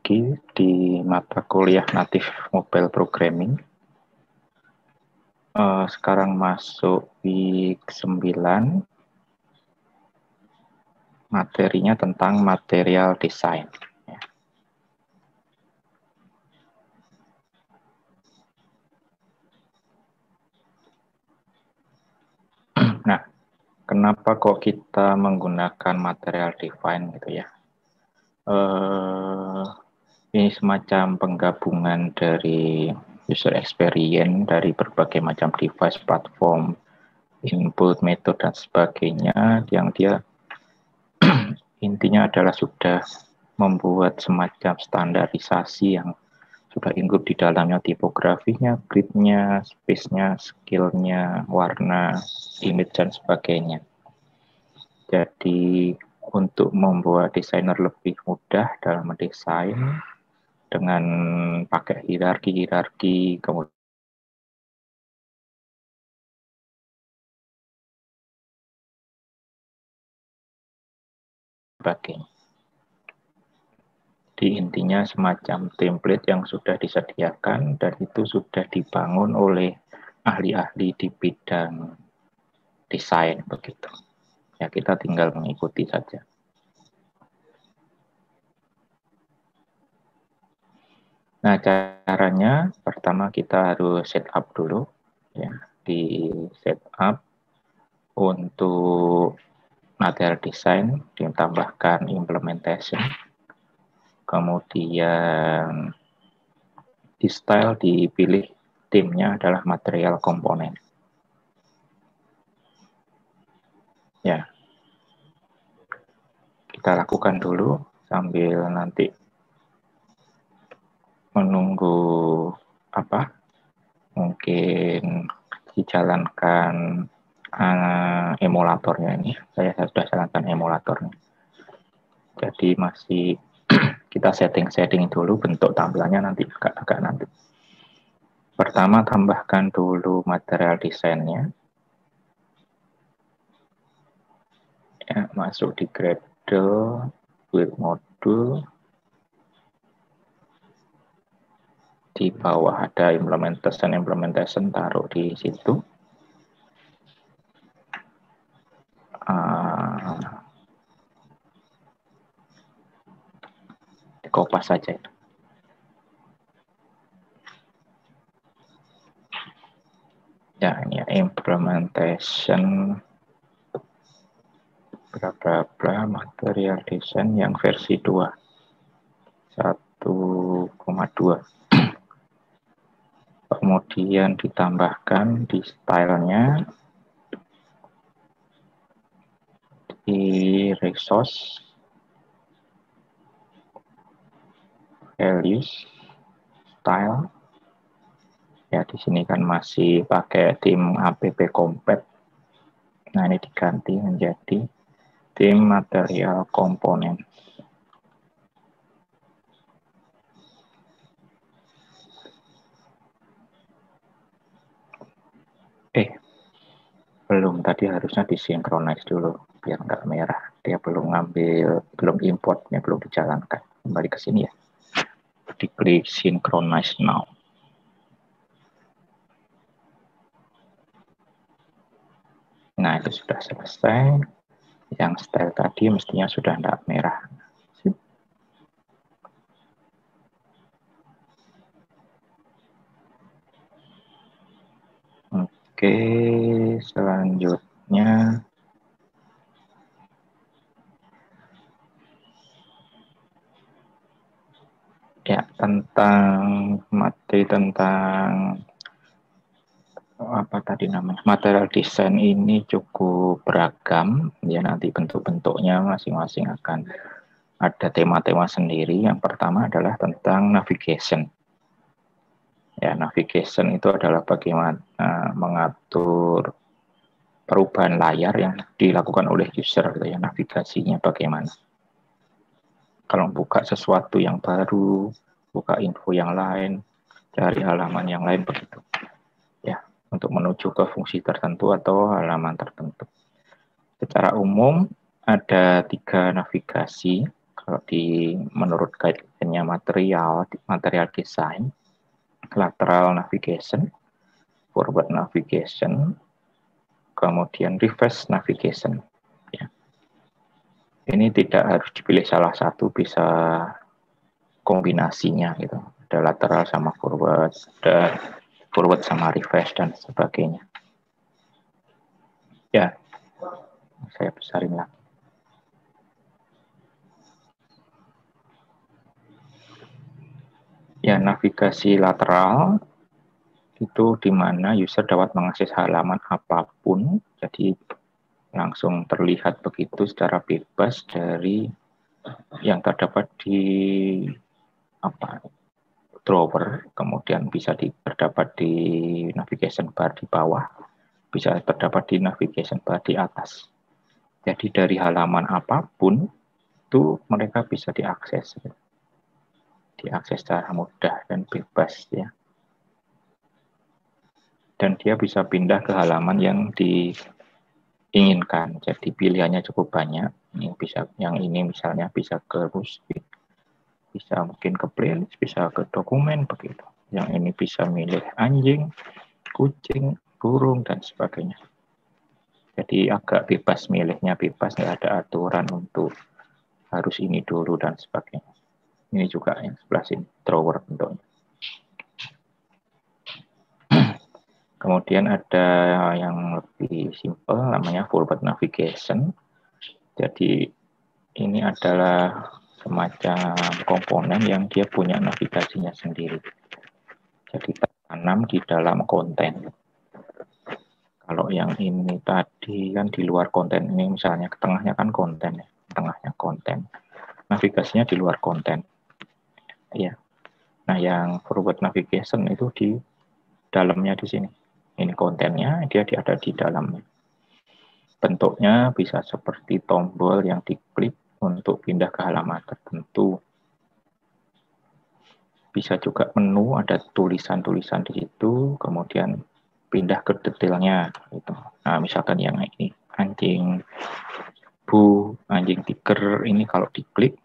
lagi di mata kuliah Native Mobile Programming. Sekarang masuk week 9. Materinya tentang material design. Nah, kenapa kok kita menggunakan material design gitu ya? Ini semacam penggabungan dari user experience dari berbagai macam device, platform, input, metode, dan sebagainya, yang dia intinya adalah sudah membuat semacam standarisasi yang sudah include di dalamnya tipografinya, gridnya, space-nya, skill-nya, warna, image, dan sebagainya. Jadi untuk membuat desainer lebih mudah dalam mendesain dengan pakai hierarki, kemudian sebagainya. Di intinya semacam template yang sudah disediakan dan itu sudah dibangun oleh ahli-ahli di bidang desain begitu. Ya, kita tinggal mengikuti saja. Nah, caranya pertama kita harus setup dulu, ya, di setup untuk material design, ditambahkan implementation, kemudian di style dipilih timnya adalah material komponen. Ya, kita lakukan dulu sambil nanti menunggu mungkin dijalankan emulatornya ini. Saya sudah jalankan emulatornya. Jadi masih kita setting dulu bentuk tampilannya nanti agak nanti. Pertama tambahkan dulu material desainnya. Ya, masuk di Gradle, build module. Di bawah ada implementation, taruh di situ. Kopas saja itu. Ya, ini implementation bla material design yang versi 2 1,2. Kemudian ditambahkan di stylenya di resource values style. Ya, di sini kan masih pakai tim app compat. Nah, ini diganti menjadi tim material komponen. Belum, tadi harusnya disinkronize dulu biar nggak merah. Dia belum importnya belum dijalankan. Kembali ke sini ya. Diklik synchronize now. Nah, itu sudah selesai. Yang style tadi mestinya sudah tidak merah. Oke, selanjutnya ya tentang material desain ini cukup beragam ya, nanti bentuk-bentuknya masing-masing akan ada tema-tema sendiri. Yang pertama adalah tentang navigation. Ya, navigation itu adalah bagaimana mengatur perubahan layar yang dilakukan oleh user, ya, navigasinya bagaimana. Kalau buka sesuatu yang baru, buka info yang lain, cari halaman yang lain begitu. Ya, untuk menuju ke fungsi tertentu atau halaman tertentu. Secara umum ada 3 navigasi Kalau menurut guide-nya material design, lateral navigation, forward navigation, kemudian reverse navigation. Ya. Ini tidak harus dipilih salah satu, bisa kombinasinya gitu. Ada lateral sama forward, ada forward sama reverse dan sebagainya. Ya, saya besarin lagi. Ya, navigasi lateral itu di mana user dapat mengakses halaman apapun, jadi langsung terlihat begitu secara bebas dari yang terdapat di drawer, kemudian bisa terdapat di navigation bar di bawah, bisa terdapat di navigation bar di atas. Jadi dari halaman apapun itu mereka bisa diakses secara mudah dan bebas ya. Dan dia bisa pindah ke halaman yang diinginkan. Jadi pilihannya cukup banyak. Yang ini misalnya bisa ke Rusbik, bisa mungkin ke playlist, bisa ke dokumen begitu. Yang ini bisa milih anjing, kucing, burung dan sebagainya. Jadi agak bebas milihnya, bebas, nggak ada aturan untuk harus ini dulu dan sebagainya. Ini juga yang sebelah sini, drawer bentuknya. Kemudian ada yang lebih simple, namanya forward navigation. Jadi ini adalah semacam komponen yang dia punya navigasinya sendiri. Jadi tertanam di dalam konten. Kalau yang ini tadi kan di luar konten, ini misalnya ke tengahnya kan konten ya, tengahnya konten. Navigasinya di luar konten. Ya. Nah, yang forward navigation itu di dalamnya di sini. Ini kontennya, dia ada di dalamnya. Bentuknya bisa seperti tombol yang diklik untuk pindah ke halaman tertentu. Bisa juga menu, ada tulisan-tulisan di situ, kemudian pindah ke detailnya. Gitu. Nah, misalkan yang ini, anjing bu, anjing tiger, ini kalau diklik,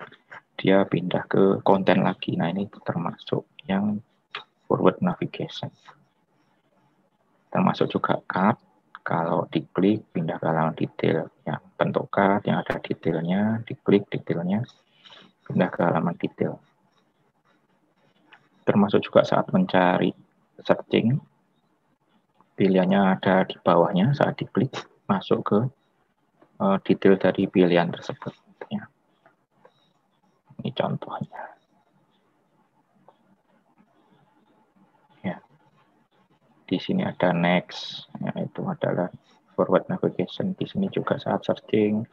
dia pindah ke konten lagi. Nah, ini termasuk yang forward navigation. Termasuk juga card, kalau diklik pindah ke halaman detail. Ya, bentuk card yang ada detailnya, diklik detailnya, pindah ke halaman detail. Termasuk juga saat mencari searching, pilihannya ada di bawahnya, saat diklik masuk ke detail dari pilihan tersebut. Ya. Ini contohnya. Ya. Di sini ada next, ya, itu adalah forward navigation. Di sini juga saat searching,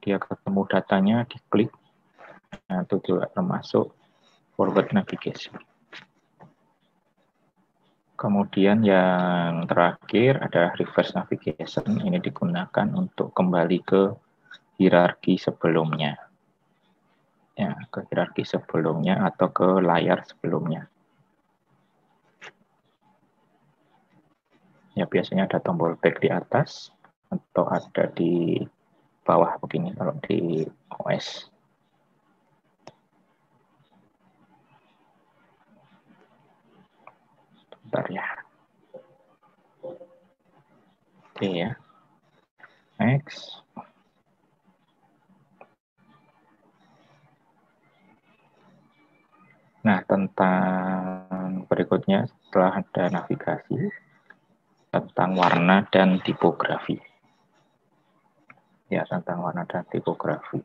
dia ketemu datanya, diklik, nah, itu juga termasuk forward navigation. Kemudian yang terakhir ada reverse navigation. Ini digunakan untuk kembali ke hierarki sebelumnya. Ya, ke hierarki sebelumnya atau ke layar sebelumnya. Ya, biasanya ada tombol back di atas atau ada di bawah begini kalau di OS. Bentar ya. Oke ya. Next. Nah, tentang berikutnya setelah ada navigasi, tentang warna dan tipografi. Ya, tentang warna dan tipografi.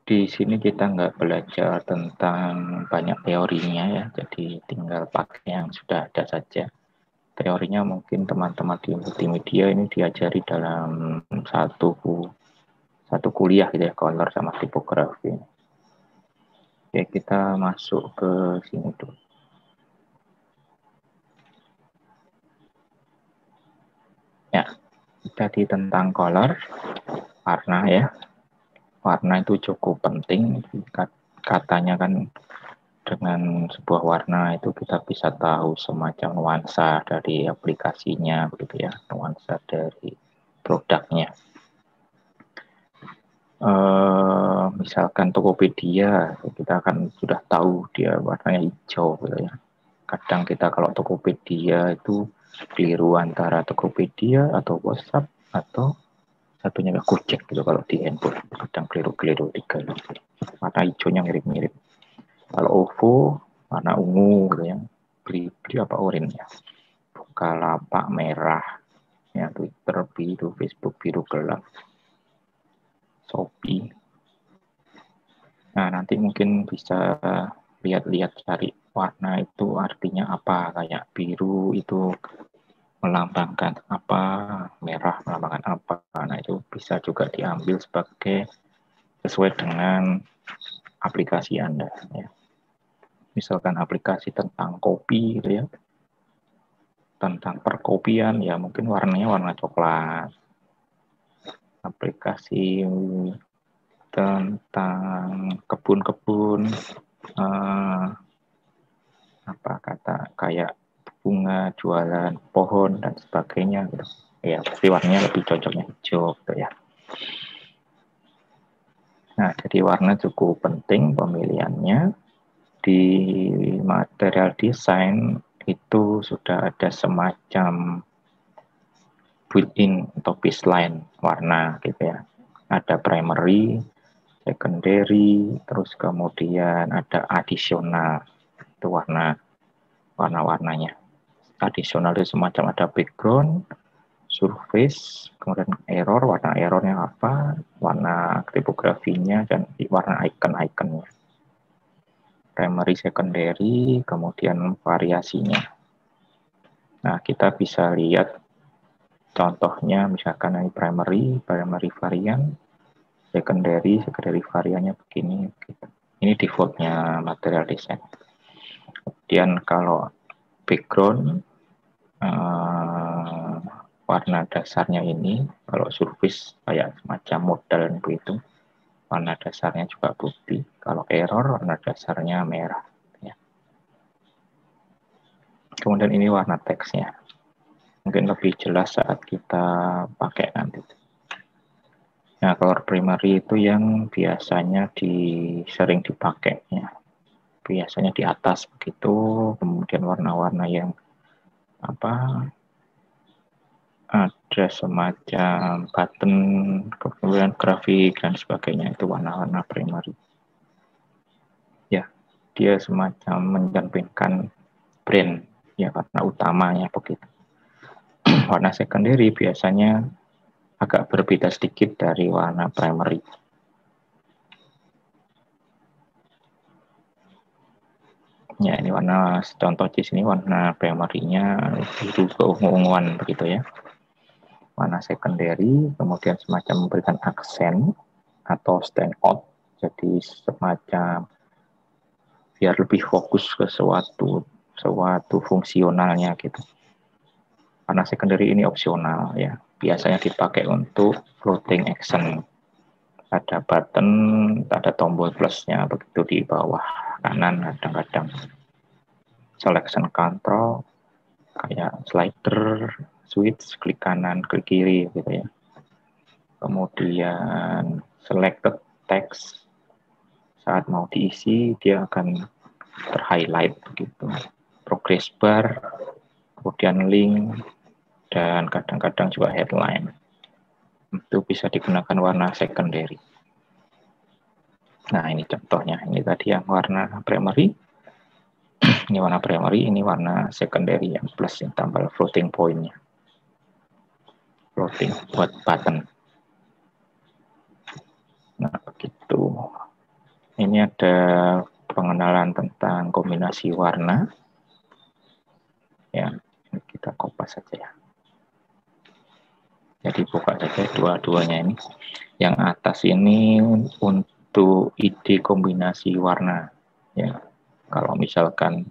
Di sini kita nggak belajar tentang banyak teorinya ya, jadi tinggal pakai yang sudah ada saja. Teorinya mungkin teman-teman di multimedia ini diajari dalam satu kuliah gitu ya, color sama tipografi. Oke, kita masuk ke sini dulu. Ya, tadi tentang color, warna ya. Warna itu cukup penting, katanya kan dengan sebuah warna itu kita bisa tahu semacam nuansa dari aplikasinya begitu ya, nuansa dari produknya. Misalkan Tokopedia, kita akan sudah tahu dia warnanya hijau gitu ya. Kadang kita kalau Tokopedia itu keliru antara Tokopedia atau WhatsApp atau satunya Gojek gitu kalau di handphone. Kadang keliru-keliru tiga. Warna hijaunya mirip-mirip. Kalau OVO warna ungu gitu ya. Beli apa oranye ya. Bukalapak merah. Ya, Twitter biru, Facebook biru gelap. Shopee. Nah, nanti mungkin bisa lihat-lihat cari warna itu artinya apa. Kayak biru itu melambangkan apa, merah melambangkan apa. Nah, itu bisa juga diambil sebagai sesuai dengan aplikasi Anda. Ya. Misalkan aplikasi tentang kopi, gitu ya, tentang perkopian, ya mungkin warnanya warna coklat. Aplikasi tentang kebun-kebun, apa kata kayak bunga, jualan pohon dan sebagainya gitu. Ya pasti warnanya lebih cocoknya hijau gitu ya. Nah, jadi warna cukup penting pemilihannya. Di material design itu sudah ada semacam built-in atau baseline warna gitu ya. Ada primary, secondary, terus kemudian ada additional, itu warna-warnanya. Additional itu semacam ada background, surface, kemudian error, warna errornya apa, warna tipografinya, dan warna icon-iconnya. Primary, secondary, kemudian variasinya. Nah, kita bisa lihat contohnya, misalkan ini primary varian, secondary variannya begini. Ini defaultnya material design. Kemudian kalau background, warna dasarnya ini, kalau surface kayak semacam modal itu, warna dasarnya juga putih. Kalau error, warna dasarnya merah. Ya. Kemudian ini warna teksnya. Mungkin lebih jelas saat kita pakai nanti. Nah, color primary itu yang biasanya sering dipakai. Ya. Biasanya di atas begitu, kemudian warna-warna yang ada semacam button, kemudian grafik dan sebagainya, itu warna-warna primary. Ya, dia semacam mencerminkan brand, ya warna utamanya begitu. Warna secondary biasanya agak berbeda sedikit dari warna primary. Ya, ini warna contoh di sini warna primary-nya biru keunguan begitu ya. Warna secondary kemudian semacam memberikan aksen atau stand out, jadi semacam biar lebih fokus ke suatu fungsionalnya gitu. Warna secondary ini opsional ya, biasanya dipakai untuk floating action. Ada button, ada tombol plusnya begitu di bawah kanan, kadang-kadang selection control kayak slider, switch, klik kanan, klik kiri gitu ya. Kemudian selected text, saat mau diisi dia akan terhighlight begitu. Progress bar, kemudian link, dan kadang-kadang juga headline. Itu bisa digunakan warna secondary. Nah, ini contohnya. Ini tadi yang warna primary. Ini warna primary, ini warna secondary yang plus yang tambah floating point-nya. Floating buat button. Nah, begitu. Ini ada pengenalan tentang kombinasi warna. Ya, kita kopas saja ya. Jadi buka saja dua-duanya ini. Yang atas ini untuk ide kombinasi warna. Ya, kalau misalkan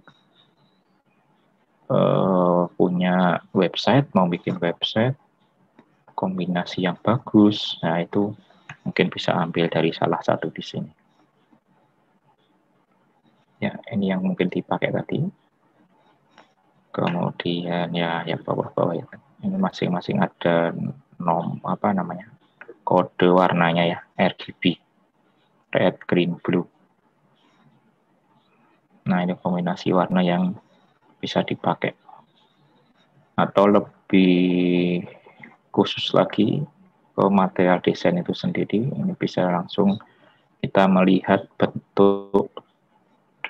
punya website, mau bikin website, kombinasi yang bagus, nah itu mungkin bisa ambil dari salah satu di sini. Ya, ini yang mungkin dipakai tadi. Kemudian ya bawah-bawah ya. Ini masing-masing ada kode warnanya ya, RGB, red, green, blue. Nah, ini kombinasi warna yang bisa dipakai. Atau lebih khusus lagi ke material desain itu sendiri, ini bisa langsung kita melihat bentuk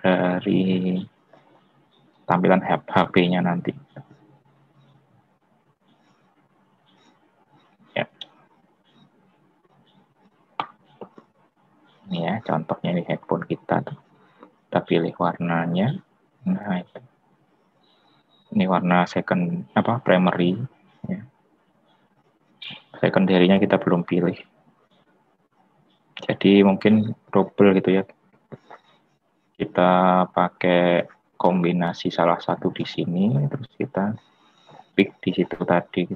dari tampilan HP-nya nanti. Ya. Ini ya, contohnya ini handphone kita. Kita pilih warnanya. Nah, ini warna second primary. Ya. Secondary-nya kita belum pilih. Jadi mungkin double gitu ya. Kita pakai kombinasi salah satu di sini, terus kita pick di situ tadi.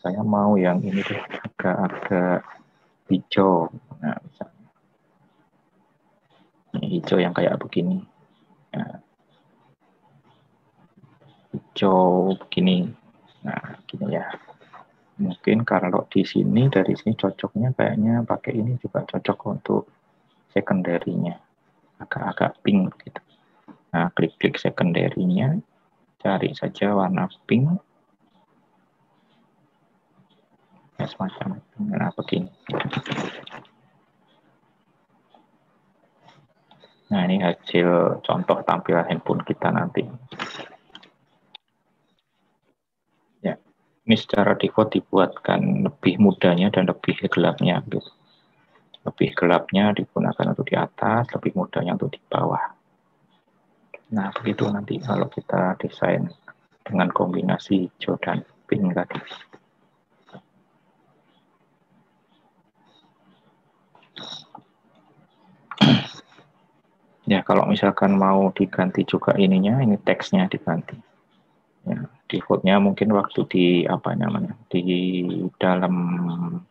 Saya mau yang ini deh, agak-agak hijau. Nah, misalnya ini hijau yang kayak begini. Nah, hijau begini. Nah, gini ya. Mungkin kalau di sini, dari sini cocoknya kayaknya pakai ini juga cocok untuk secondary-nya. Agak-agak pink gitu. Nah, klik-klik secondary-nya, cari saja warna pink. Ya, semacam nah, begini. Nah, ini hasil contoh tampilan handphone kita nanti. Ya, ini secara default dibuatkan lebih mudanya dan lebih gelapnya. Gitu. Lebih gelapnya digunakan untuk di atas, lebih mudanya untuk di bawah. Nah, begitu nanti kalau kita desain dengan kombinasi hijau dan pink tadi. Ya, kalau misalkan mau diganti juga ininya, ini teksnya diganti. Ya, defaultnya mungkin waktu di apa namanya di dalam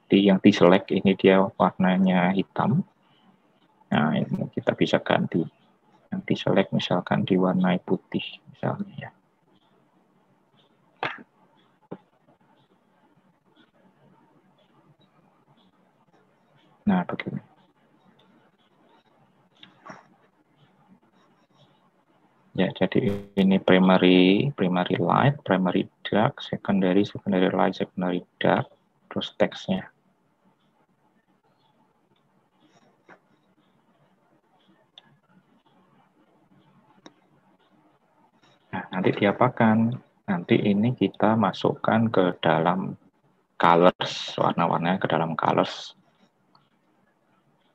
yang di select ini dia warnanya hitam. Nah, ini kita bisa ganti. Yang di select misalkan diwarnai putih misalnya ya. Nah, begini. Ya, jadi ini primary light, primary dark, secondary light, secondary dark, terus teksnya. Nah, nanti diapakan? Nanti ini kita masukkan ke dalam colors, warna-warnanya ke dalam colors.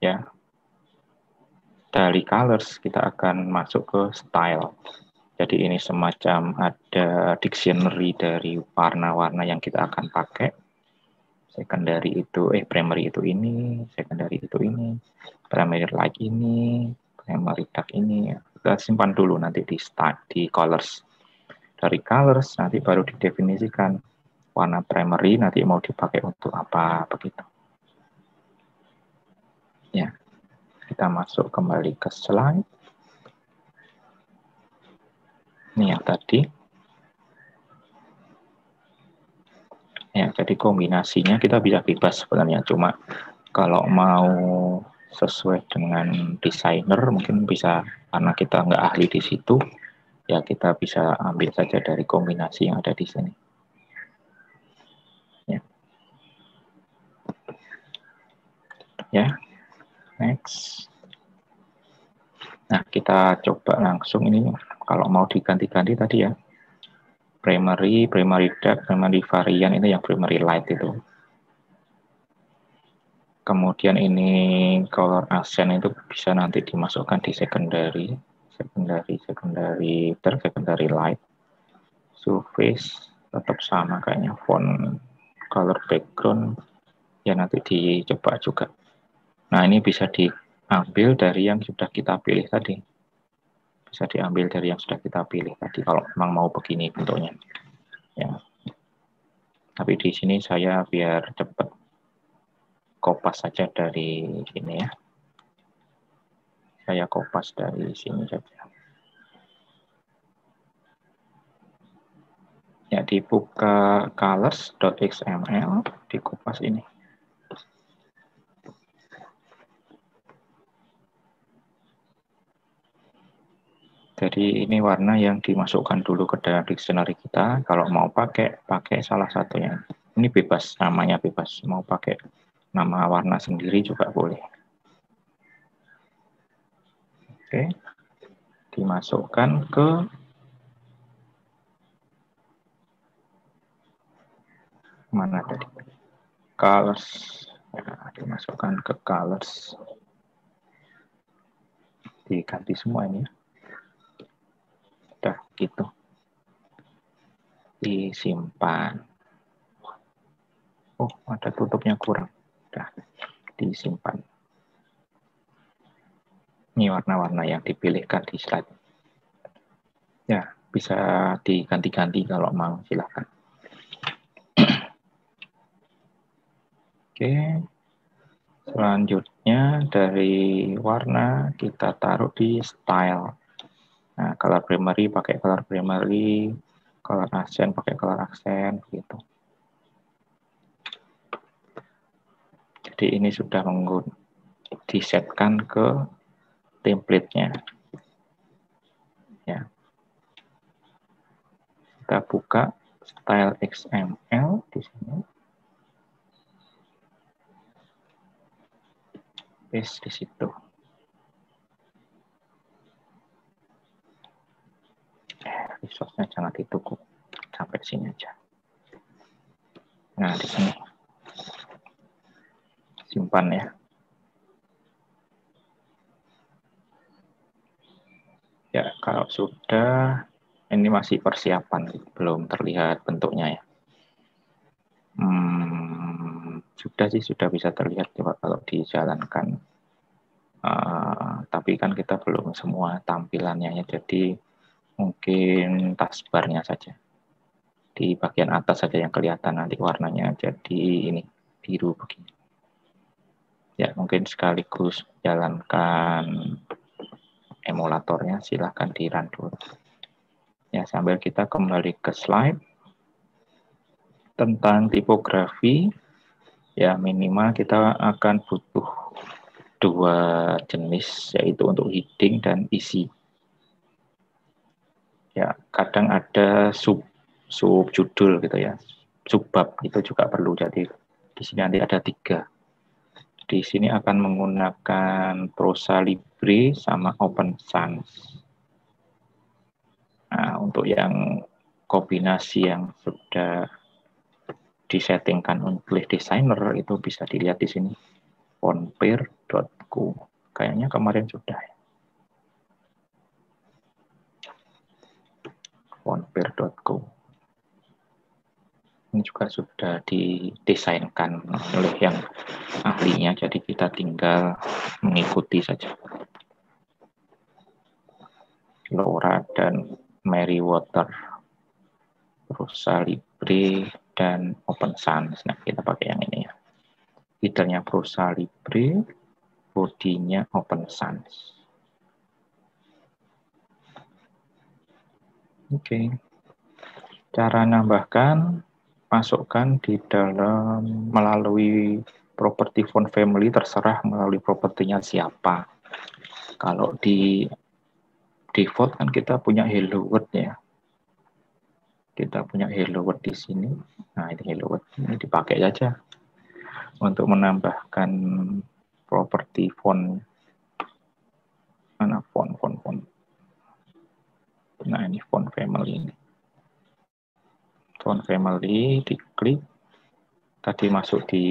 Ya, dari colors kita akan masuk ke style. Jadi ini semacam ada dictionary dari warna-warna yang kita akan pakai. Secondary itu, primary itu ini, secondary itu ini, primary light ini, primary dark ini. Kita simpan dulu nanti di start, di colors. Dari colors nanti baru didefinisikan warna primary nanti mau dipakai untuk apa begitu. Ya. Kita masuk kembali ke slide. Ini yang tadi. Ya, jadi kombinasinya kita bisa bebas sebenarnya. Cuma kalau mau sesuai dengan desainer mungkin bisa, karena kita nggak ahli di situ, ya kita bisa ambil saja dari kombinasi yang ada di sini. Ya, ya. Next. Nah, kita coba langsung ini kalau mau diganti-ganti tadi ya. Primary dark, primary variant itu yang primary light itu. Kemudian ini color accent itu bisa nanti dimasukkan di secondary dark, secondary light. Surface tetap sama kayaknya, font, color background ya nanti dicoba juga. Nah, ini bisa diambil dari yang sudah kita pilih tadi. Bisa diambil dari yang sudah kita pilih tadi kalau memang mau begini bentuknya. Ya. Tapi di sini saya biar cepat kopas saja dari sini ya. Saya kopas dari sini saja. Ya, dibuka colors.xml, dikupas ini. Jadi ini warna yang dimasukkan dulu ke dalam dictionary kita. Kalau mau pakai salah satunya. Ini bebas, namanya bebas. Mau pakai nama warna sendiri juga boleh. Oke, dimasukkan ke mana tadi? Colors. Ya, dimasukkan ke colors. Diganti semua ini. Udah gitu. Disimpan. Oh, ada tutupnya kurang. Udah disimpan. Ini warna-warna yang dipilihkan di slide. Ya, bisa diganti-ganti kalau mau, silahkan. Oke, selanjutnya dari warna kita taruh di style. Nah, color primary pakai color primary, color accent pakai color accent, gitu. Jadi ini sudah disetkan ke template-nya. Ya. Kita buka style XML di sini. Paste di situ. Resource-nya jangan ditunggu. Sampai sini aja. Nah, di sini. Simpan ya. Ya, kalau sudah, ini masih persiapan, belum terlihat bentuknya ya. Sudah sih, sudah bisa terlihat coba kalau dijalankan. Tapi kan kita belum semua tampilannya ya, jadi mungkin taskbarnya saja. Di bagian atas saja yang kelihatan, nanti warnanya jadi ini, biru begini. Ya, mungkin sekaligus jalankan emulatornya, silahkan di-run dulu. Ya, sambil kita kembali ke slide. Tentang tipografi, ya minimal kita akan butuh 2 jenis, yaitu untuk heading dan isi. Ya, kadang ada sub-judul gitu ya, subbab itu juga perlu. Jadi di sini nanti ada 3. Di sini akan menggunakan Prosa Libre sama Open Sans. Nah, untuk yang kombinasi yang sudah disettingkan oleh desainer itu bisa dilihat di sini. Fontpair.co. Kayaknya kemarin sudah ya. Fontpair.co. Ini juga sudah didesainkan oleh yang ahlinya, jadi kita tinggal mengikuti saja. Laura dan Merriweather, Prosa Libre dan Open Sans. Nah, kita pakai yang ini ya. Headernya Prosa Libre, bodinya Open Sans. Oke. Cara nambahkan, masukkan di dalam melalui properti font family, terserah melalui propertinya siapa. Kalau di default kan kita punya hello world ya. Kita punya hello world di sini. Nah, ini hello world ini dipakai saja untuk menambahkan properti font. Mana font. Nah, ini font family ini. Font family diklik, tadi masuk di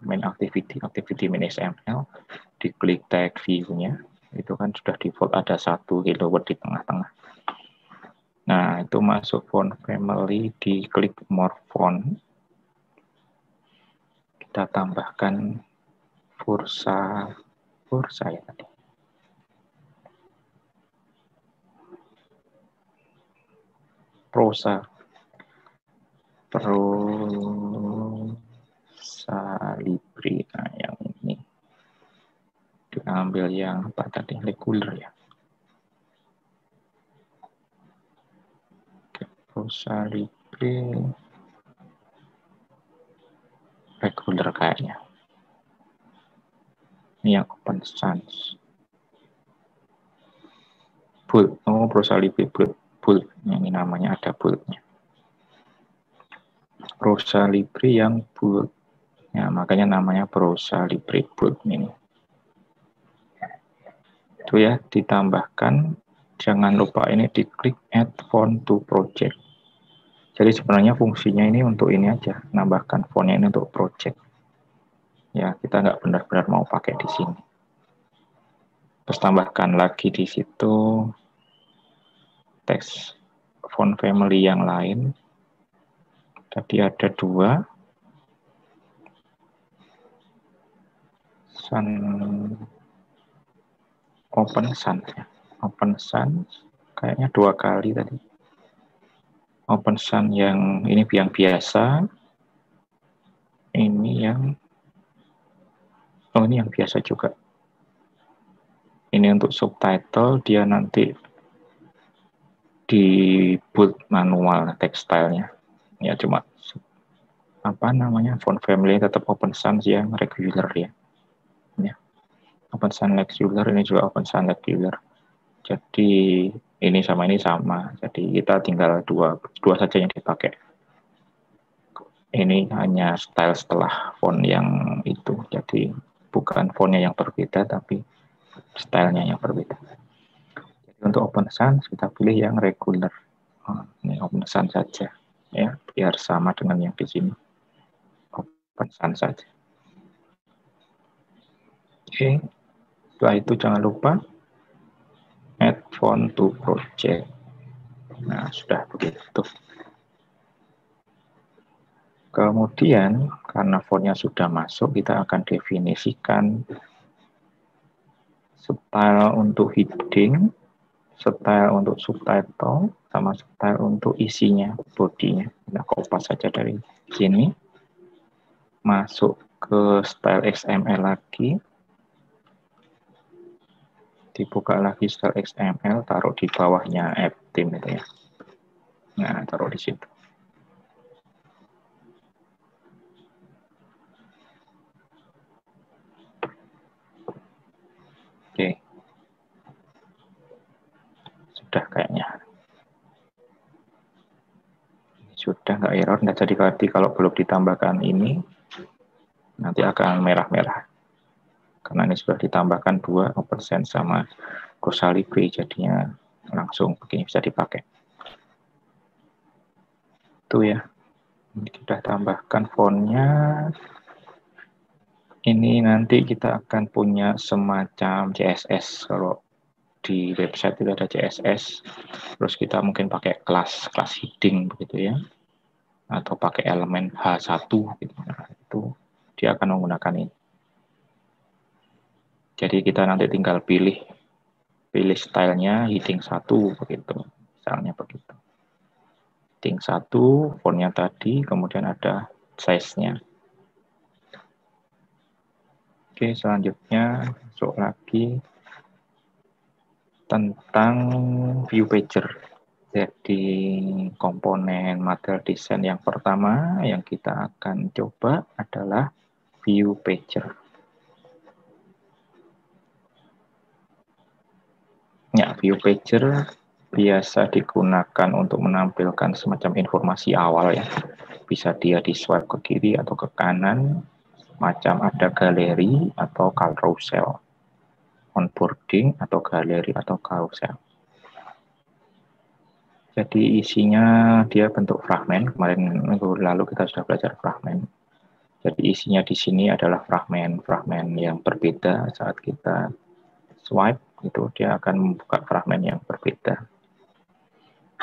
main activity main XML, diklik tag view-nya, itu kan sudah default ada 1 hello world di tengah-tengah. Nah, itu masuk font family, diklik more font, kita tambahkan Prosa ya tadi. Prosa Libre. Nah, yang ini diambil yang apa tadi, regular ya. Prosa Libre regular kayaknya. Ini yang Open Sans. Bold. Oh, Prosa Libre bold. Bold. Ini namanya ada boldnya. Prosa Libre yang bold. Ya, makanya namanya Prosa Libre bold ini. Itu ya, ditambahkan. Jangan lupa ini diklik add font to project. Jadi sebenarnya fungsinya ini untuk ini aja, nambahkan fontnya ini untuk project. Ya, kita nggak benar-benar mau pakai di sini. Terus tambahkan lagi di situ teks font family yang lain. Tadi ada 2. Sun, Open Sans ya. Open Sans kayaknya 2 kali tadi. Open Sans yang ini yang biasa. Ini yang ini yang biasa juga. Ini untuk subtitle, dia nanti di bold manual tekstilnya. Ya cuma apa namanya font family tetap Open Sans yang regular ya. Open Sans regular, ini juga Open Sans regular. Jadi ini sama. Jadi kita tinggal dua saja yang dipakai. Ini hanya style setelah font yang itu. Jadi bukan fontnya yang berbeda, tapi stylenya yang berbeda. Jadi untuk Open Sans kita pilih yang regular. Ini Open Sans saja, ya, biar sama dengan yang di sini. Open Sans saja. Oke. Setelah itu jangan lupa add font to project. Nah, sudah begitu. Kemudian, karena fontnya sudah masuk, kita akan definisikan style untuk heading, style untuk subtitle, sama style untuk isinya, bodinya. Kita kopas saja dari sini. Masuk ke style XML lagi. Dibuka lagi style XML, taruh di bawahnya app theme itu ya. Nah, taruh di situ. Oke. Sudah kayaknya. Sudah nggak error, nggak jadi ganti kalau belum ditambahkan ini. Nanti akan merah-merah. Karena ini sudah ditambahkan 2 Open Sans sama Prosa Libre, jadinya langsung begini bisa dipakai. Itu ya. Ini sudah tambahkan fontnya. Ini nanti kita akan punya semacam CSS. Kalau di website itu ada CSS. Terus kita mungkin pakai kelas heading begitu ya. Atau pakai elemen H1 gitu. Nah, itu dia akan menggunakan ini. Jadi kita nanti tinggal pilih stylenya heading 1 begitu. Misalnya begitu. Heading 1, fontnya tadi, kemudian ada size-nya. Oke, selanjutnya masuk lagi tentang view pager. Jadi komponen material design yang pertama yang kita akan coba adalah view pager. Ya, view pager biasa digunakan untuk menampilkan semacam informasi awal ya. Bisa dia di swipe ke kiri atau ke kanan, macam ada galeri atau carousel, onboarding atau galeri atau carousel. Jadi isinya dia bentuk fragmen. Kemarin minggu lalu kita sudah belajar fragmen. Jadi isinya di sini adalah fragmen yang berbeda. Saat kita swipe itu dia akan membuka fragmen yang berbeda.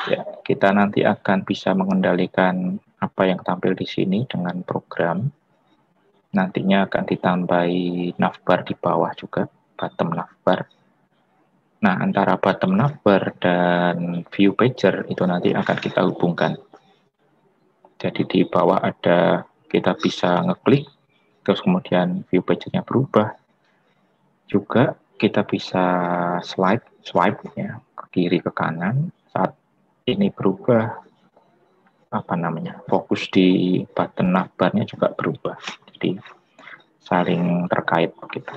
Ya, kita nanti akan bisa mengendalikan apa yang tampil di sini dengan program. Nantinya akan ditambahi navbar di bawah juga, bottom navbar. Nah, antara bottom navbar dan view pager itu nanti akan kita hubungkan. Jadi di bawah ada, kita bisa ngeklik, terus kemudian view pager-nya berubah. Juga kita bisa swipe ya, ke kiri ke kanan. Saat ini berubah, fokus di button navbarnya juga berubah. Jadi saling terkait begitu.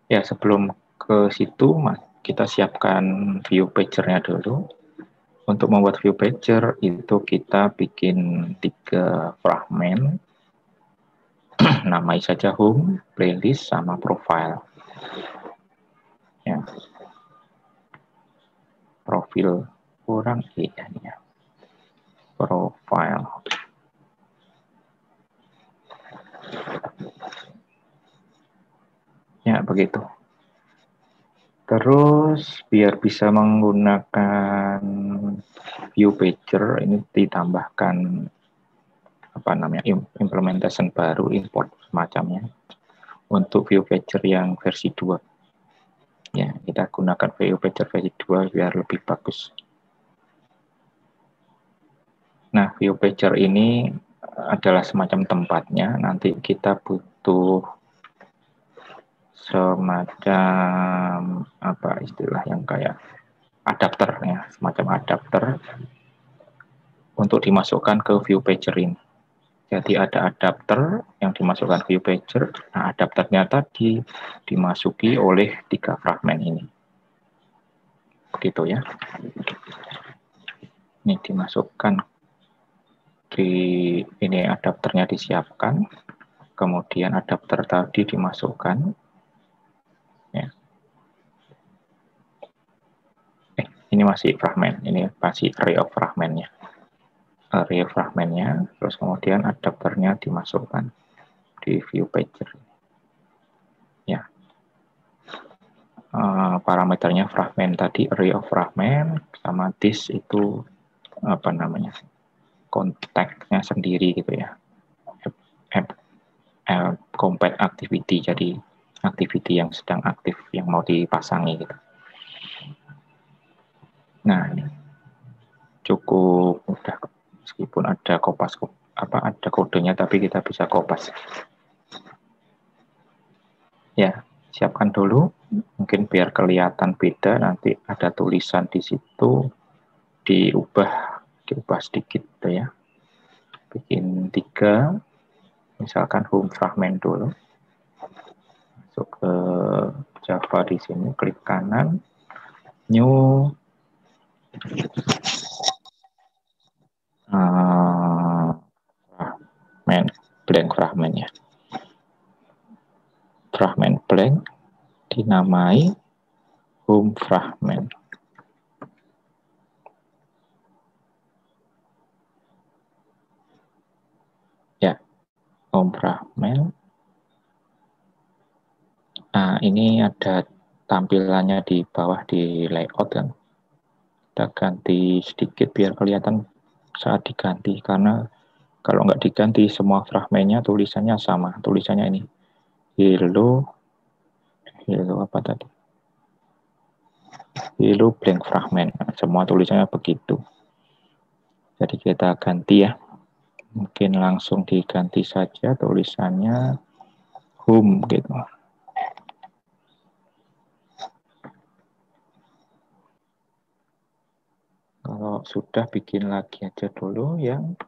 Ya, sebelum ke situ kita siapkan view pager-nya dulu. Untuk membuat view pager itu kita bikin 3 fragmen. Namai saja home, playlist, sama profile. Ya. Profil kurang ya. Profile. Ya, begitu. Terus biar bisa menggunakan view pager ini ditambahkan implementation baru, import semacamnya untuk view pager yang versi 2. Ya, kita gunakan view pager versi 2 biar lebih bagus. Nah, view pager ini adalah semacam tempatnya. Nanti kita butuh semacam istilah yang kayak adapter ya, semacam adapter untuk dimasukkan ke view pager ini. Jadi ada adapter yang dimasukkan view pager. Nah, adapternya tadi dimasuki oleh 3 fragmen ini. Begitu ya. Ini dimasukkan ini adapternya disiapkan. Kemudian adapter tadi dimasukkan. Ya. Ini masih fragmen, ini masih array of fragmennya. Array of fragmennya, terus kemudian adapternya dimasukkan di view pager. Ya. Parameternya fragmen tadi, array of fragmen, sama this itu konteksnya sendiri gitu ya. Compact activity, jadi activity yang sedang aktif yang mau dipasangi gitu. Nah, ini cukup mudah, meskipun ada ada kodenya, tapi kita bisa kopas. Ya, siapkan dulu, mungkin biar kelihatan beda, nanti ada tulisan di situ, diubah sedikit gitu ya. Bikin 3, misalkan home fragment dulu. Masuk ke Java di sini, klik kanan, new blank fragment ya. Fragment blank dinamai home fragment. Ya, home fragment. Nah, ini ada tampilannya di bawah di layout kan. Kita ganti sedikit biar kelihatan saat diganti, karena kalau nggak diganti semua fragmennya tulisannya sama. Tulisannya ini hello apa tadi? Hello blank fragment. Semua tulisannya begitu. Jadi kita ganti ya. Mungkin langsung diganti saja tulisannya home gitu. Kalau sudah, bikin lagi aja dulu yang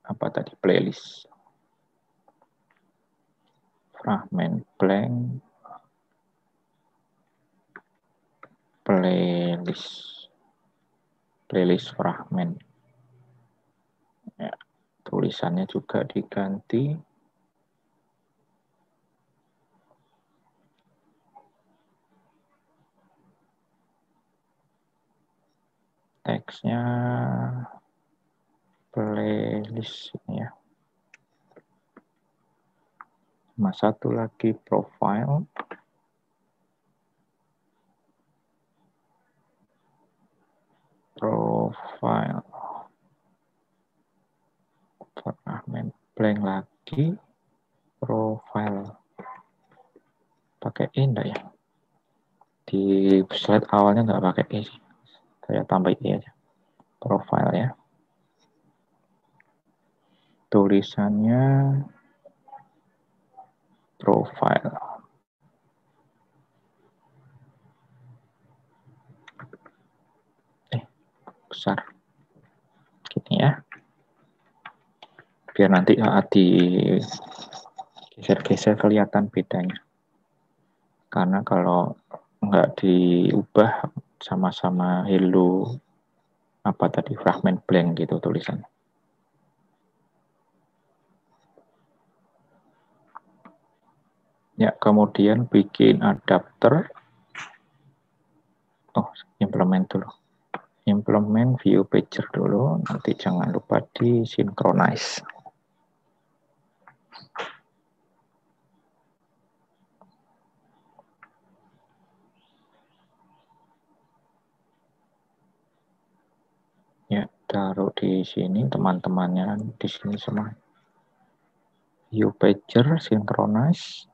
tadi, playlist. Fragment blank playlist fragment. Ya, tulisannya juga diganti. Teksnya playlist ya. Sama satu lagi profile. Fragment blank lagi, profile. Pakai E enggak ya? Di slide awalnya nggak pakai E sih. Saya tambah E aja. Profile ya. Tulisannya profile. Besar. Gini ya. Biar nanti saat di geser-geser kelihatan bedanya. Karena kalau nggak diubah, sama-sama hello apa tadi, fragment blank gitu tulisannya. Ya, kemudian bikin adapter. Oh, implement dulu. Implement view pager dulu, nanti jangan lupa di synchronize. Ya, taruh di sini teman-temannya di sini semua. View pager synchronize.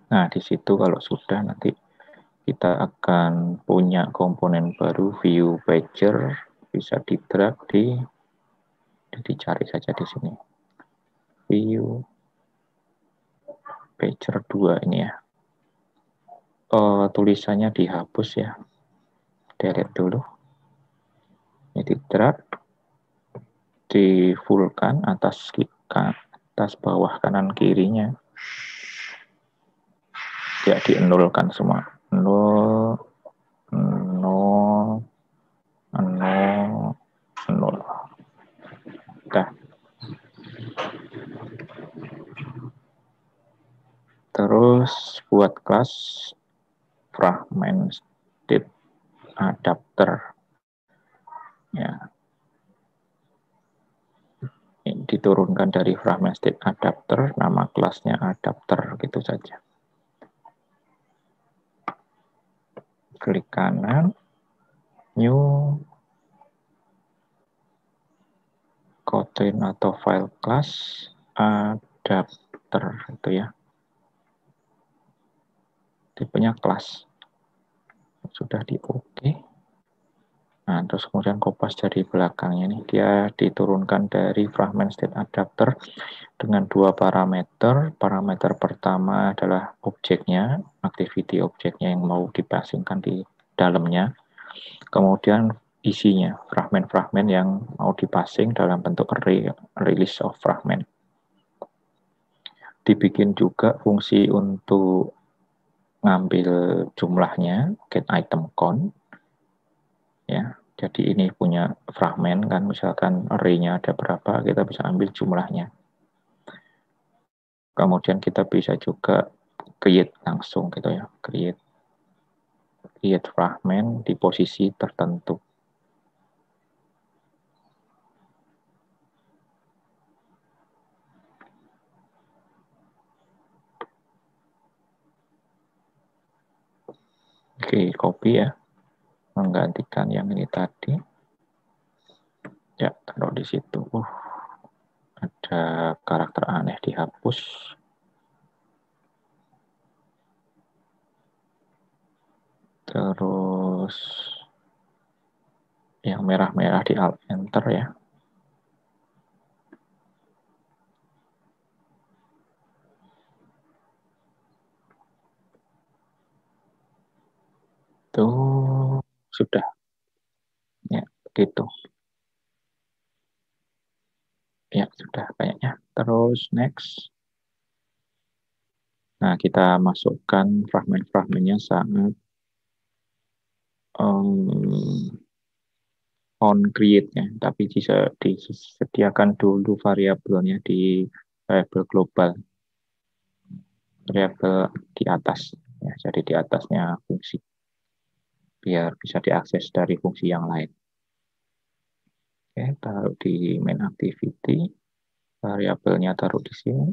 Nah, di situ kalau sudah nanti kita akan punya komponen baru view pager, bisa di drag dicari saja di sini. View pager 2 ini ya. Tulisannya dihapus ya. Delete dulu. Ini di drag, di fullkan atas bawah kanan kirinya. Ya, dienolkan semua. 0, 0, 0, 0. Udah. Terus buat kelas fragment state adapter. Ya, ini diturunkan dari fragment state adapter, nama kelasnya adapter gitu saja. Klik kanan, new contain atau file class adapter itu ya. Tipenya kelas. Sudah di OK. Nah, terus kemudian kopas dari belakangnya ini, dia diturunkan dari fragment state adapter dengan dua parameter. Parameter pertama adalah objeknya, activity objeknya yang mau dipasingkan di dalamnya. Kemudian isinya, fragment-fragment yang mau dipasing dalam bentuk array, release of fragment. Dibikin juga fungsi untuk ngambil jumlahnya, get item count. Ya, jadi ini punya fragmen kan, misalkan array-nya ada berapa, kita bisa ambil jumlahnya. Kemudian kita bisa juga create langsung gitu ya, create fragment di posisi tertentu. Oke, copy ya, menggantikan yang ini tadi. Ya, taruh di situ. Ada karakter aneh dihapus. Terus yang merah-merah di alt enter ya. Tuh, sudah. Ya, gitu. Ya, sudah kayaknya. Terus next. Nah, kita masukkan fragmen-fragmennya saat on create ya, tapi bisa disediakan dulu variabelnya di variabel global, variabel di atas ya, jadi di atasnya fungsi biar bisa diakses dari fungsi yang lain. Oke, taruh di main activity, variabelnya taruh di sini.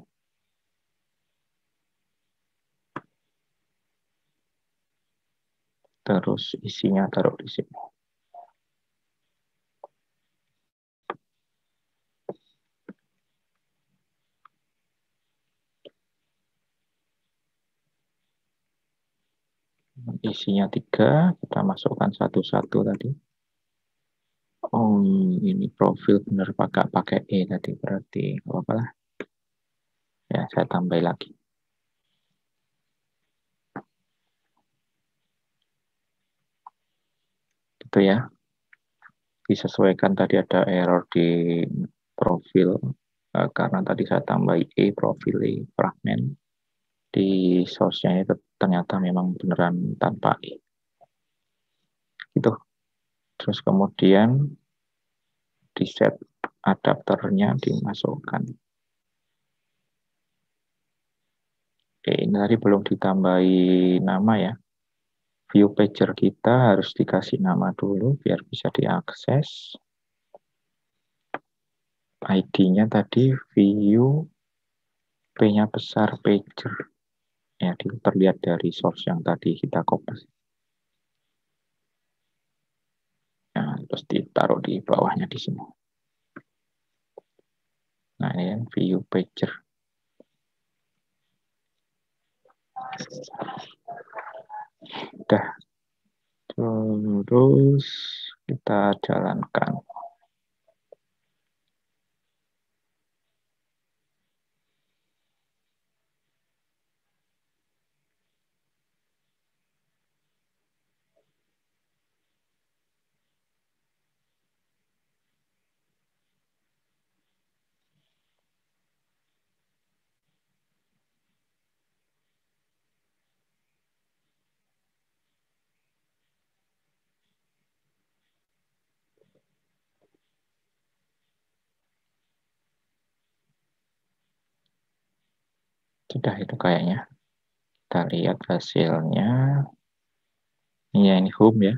Terus isinya taruh di sini. Isinya 3, kita masukkan satu-satu tadi. Oh, ini profil benar pakai E tadi, berarti apa lah? Ya, saya tambah lagi. Gitu ya. Disesuaikan tadi ada error di profil karena tadi saya tambah profil fragment di source-nya itu ternyata memang beneran tanpa gitu. Terus kemudian di set adapternya dimasukkan. Oke, ini tadi belum ditambahi nama ya. View pager kita harus dikasih nama dulu biar bisa diakses. ID-nya tadi view P-nya besar pager. Ya, terlihat dari source yang tadi kita copy. Nah, terus ditaruh di bawahnya di sini. Nah, ini kan view pager. Udah. Terus kita jalankan. Sudah itu kayaknya. Kita lihat hasilnya. Ini ya, ini home ya.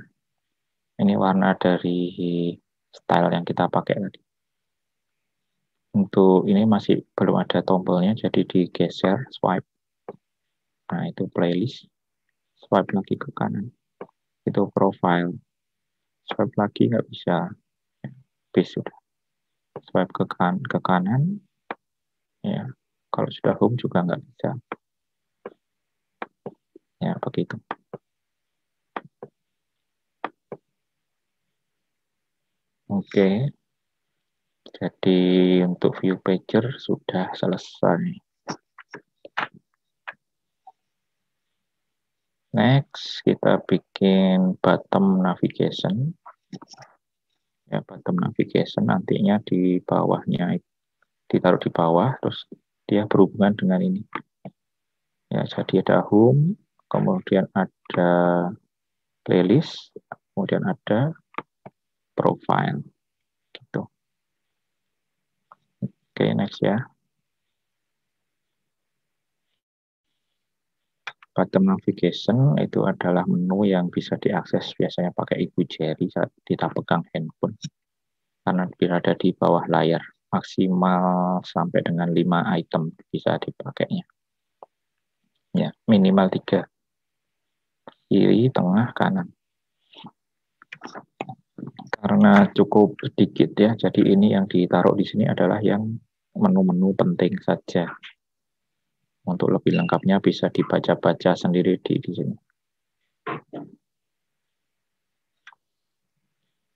Ini warna dari style yang kita pakai tadi. Untuk ini masih belum ada tombolnya, jadi digeser, swipe. Nah, itu playlist. Swipe lagi ke kanan. Itu profile. Swipe lagi nggak bisa. Base sudah. Swipe ke kanan. Ya, kalau sudah home juga nggak bisa. Ya, begitu. Oke. Jadi untuk view pager sudah selesai. Next, kita bikin bottom navigation. Ya, bottom navigation nantinya di bawahnya, ditaruh di bawah, terus dia berhubungan dengan ini. Ya, jadi ada home, kemudian ada playlist, kemudian ada profile. Gitu. Oke, next ya. Bottom navigation itu adalah menu yang bisa diakses biasanya pakai Ibu Jerry saat kita pegang handphone. Karena berada di bawah layar, maksimal sampai dengan 5 item bisa dipakainya. Ya, minimal 3. Kiri, tengah, kanan. Karena cukup sedikit ya, jadi ini yang ditaruh di sini adalah yang menu-menu penting saja. Untuk lebih lengkapnya bisa dibaca-baca sendiri di sini.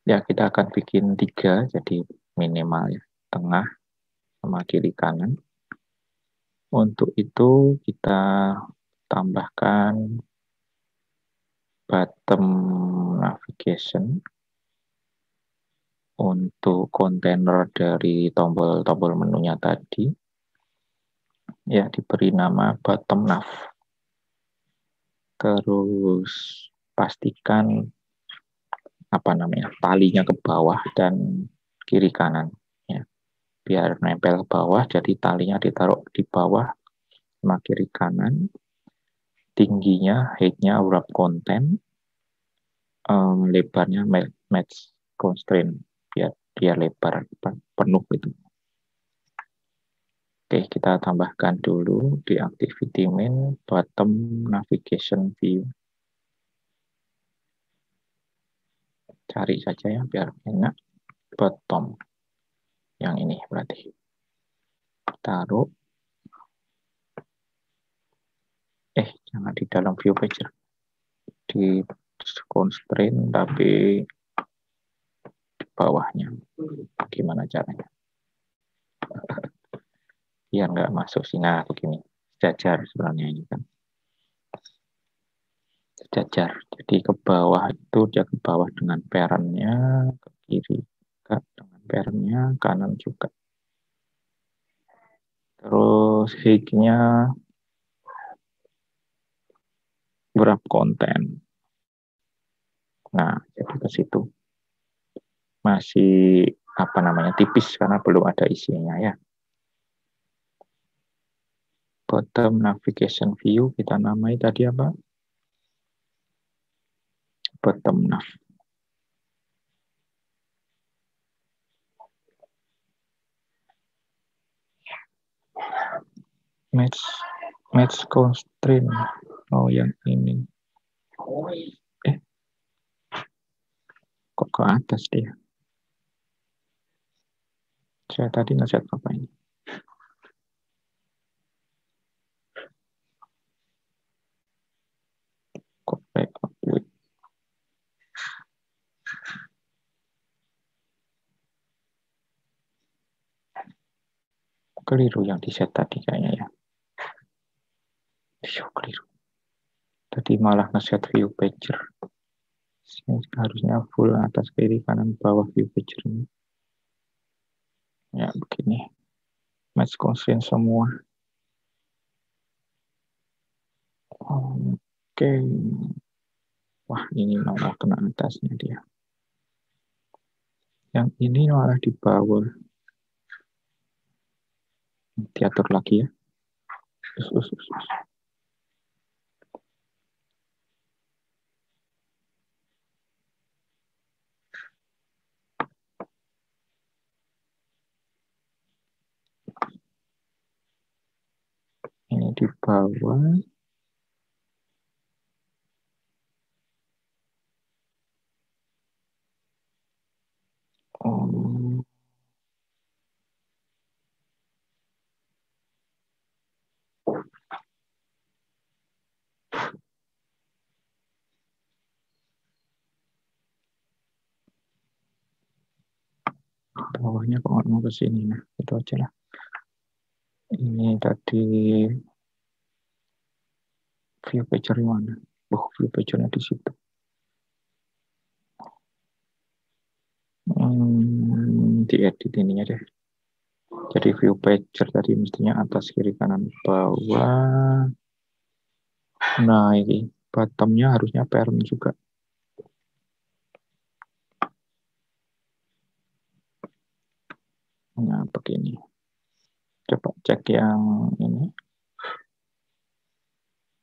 Ya, kita akan bikin 3, jadi minimal ya. Tengah sama kiri kanan. Untuk itu kita tambahkan bottom navigation untuk kontainer dari tombol-tombol menunya tadi. Ya, diberi nama bottom nav. Terus pastikan talinya ke bawah dan kiri kanan ya. Biar nempel ke bawah, jadi talinya ditaruh di bawah sama kiri kanan. Tingginya, height-nya wrap content, lebarnya match constraint biar dia lebar penuh itu. Oke, kita tambahkan dulu di activity main bottom navigation view. Cari saja ya biar enak. Bottom. Yang ini berarti. Taruh. Jangan di dalam view pager. Di constraint tapi di bawahnya. Gimana caranya? Biar nggak masuk sini. Nah, begini. Sejajar sebenarnya ini kan. Sejajar. Jadi ke bawah itu dia ke bawah dengan parent-nya, ke kiri dengan parent-nya, kanan juga. High-nya wrap konten. Nah, jadi ke situ masih apa namanya tipis karena belum ada isinya ya. Bottom navigation view kita namai tadi apa? Bottom nav. Match constraint. Oh, yang ini. Kok ke atas dia? Saya tadi nge-set apa ini? Kok backup? Keliru yang di-set tadi kayaknya ya. Keliru. Tadi malah nge-set view pager. Harusnya full atas kiri kanan bawah view pager ini. Ya begini. Match constraint semua. Oke. Wah, ini malah kena atasnya dia. Yang ini malah di bawah. Diatur lagi ya. Ini di bawah. Bawahnya kok nggak mau ke sini. Nah, itu aja lah. Ini tadi view pager mana? View pagernya di situ. Diedit ininya deh. Jadi view pager tadi mestinya atas, kiri, kanan, bawah. Nah, ini bottomnya harusnya parent juga. Nah, begini. Coba cek yang ini.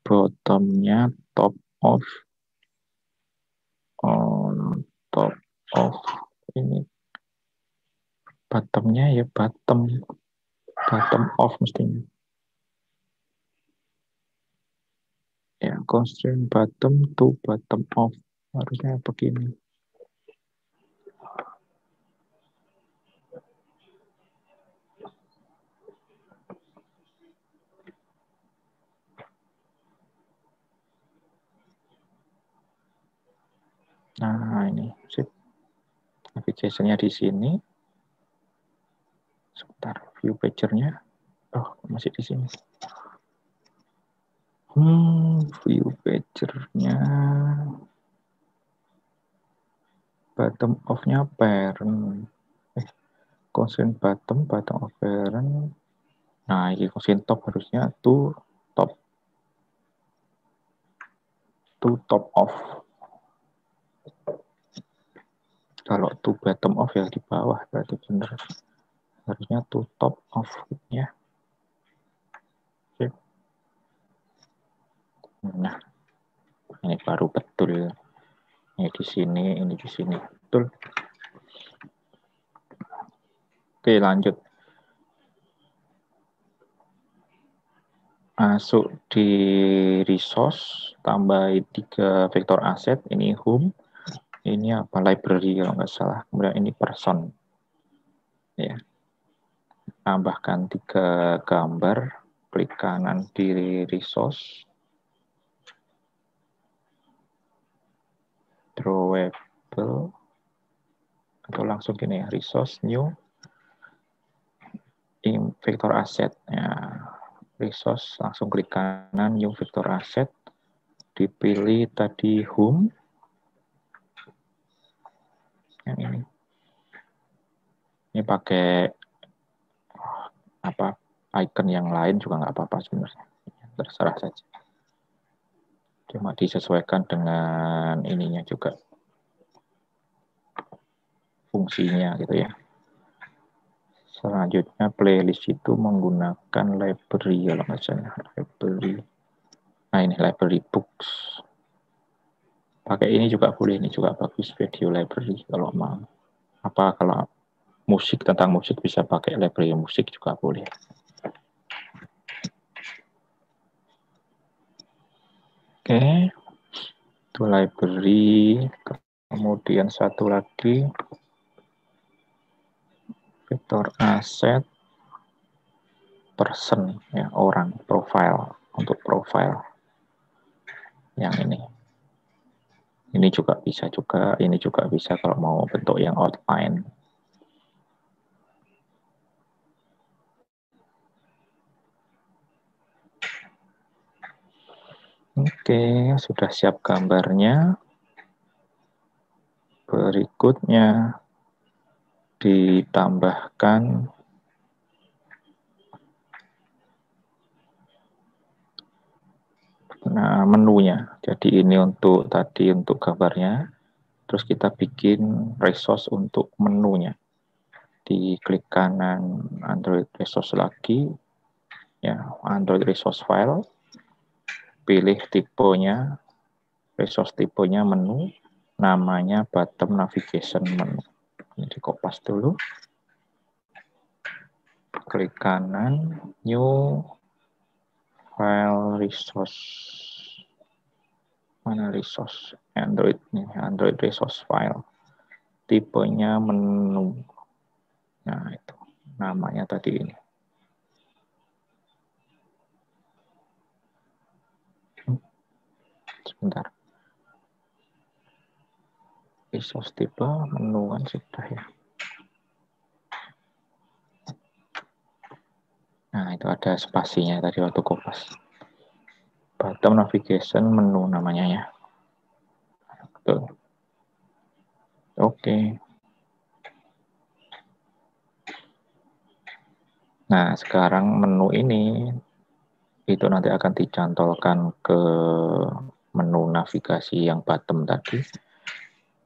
Bottomnya top of. Top of. Ini. Bottomnya ya bottom off mestinya. Ya, constraint bottom to bottom off. Harusnya begini. Nah, ini sip. Navigation-nya di sini. Sebentar, view pager-nya. Oh, masih di sini. View pager-nya. Bottom off-nya parent. Constraint bottom of parent. Nah, ini constraint top harusnya to top off. Kalau to bottom off ya di bawah berarti benar. Harusnya to top off ya. Nah, ini baru betul. Ini di sini, ini di sini. Betul. Oke, lanjut. Masuk di resource, tambah 3 vektor aset. Ini home, ini apa, library kalau nggak salah. Kemudian ini person. Ya. Tambahkan 3 gambar. Klik kanan di resource. Drawable. Atau langsung gini ya, resource, new. Vektor aset. Ya. Resource, langsung klik kanan, new vektor aset. Dipilih tadi home. Yang ini pakai apa, icon yang lain juga nggak apa-apa sebenarnya. Terserah saja. Cuma disesuaikan dengan ininya juga. Fungsinya gitu ya. Selanjutnya playlist itu menggunakan library kalau nggak salah. Library. Nah ini library books. Pakai ini juga boleh, ini juga bagus video library kalau mau. Apa kalau musik, tentang musik bisa pakai library musik juga boleh. Oke, itu library. Kemudian satu lagi vektor aset person ya, orang, profile, untuk profile yang ini. Ini juga bisa juga, ini juga bisa kalau mau bentuk yang outline. Oke, sudah siap gambarnya. Berikutnya ditambahkan menunya. Jadi ini untuk tadi untuk gambarnya. Terus kita bikin resource untuk menunya. Di klik kanan Android resource lagi, ya Android resource file, pilih tipenya, resource tipenya menu, namanya bottom navigation menu. Ini dikopas dulu. Klik kanan, new file resource. Mana resource? Android nih, Android resource file. Tipenya menu. Nah, itu namanya tadi ini. Sebentar. Resource tipe menu kan sudah ya. Nah, itu ada spasinya tadi waktu kopas. Bottom navigation menu namanya ya. Betul. Oke. Nah, sekarang menu ini itu nanti akan dicantolkan ke menu navigasi yang bottom tadi.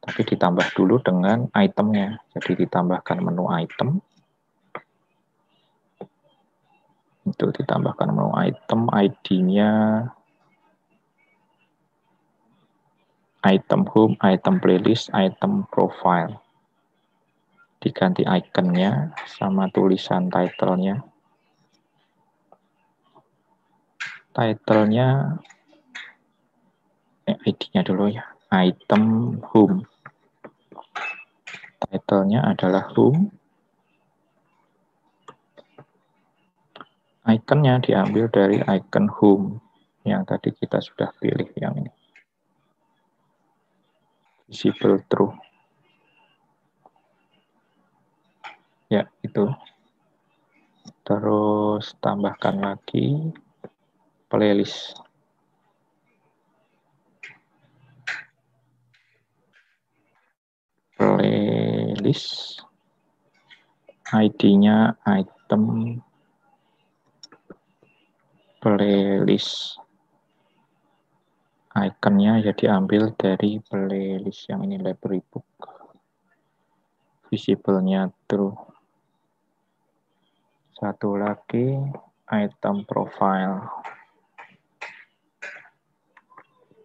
Tapi ditambah dulu dengan itemnya. Jadi ditambahkan menu item. Itu ditambahkan menu item, ID-nya, item home, item playlist, item profile. Diganti ikonnya sama tulisan title-nya. Title-nya ID-nya dulu ya. Item home. Title-nya adalah home. Ikonnya diambil dari icon home yang tadi kita sudah pilih yang ini. Visible true. Ya, itu. Terus tambahkan lagi playlist. Playlist. ID-nya item playlist. Ikonnya ya diambil dari playlist yang ini, library book. Visible-nya true. Satu lagi item profile.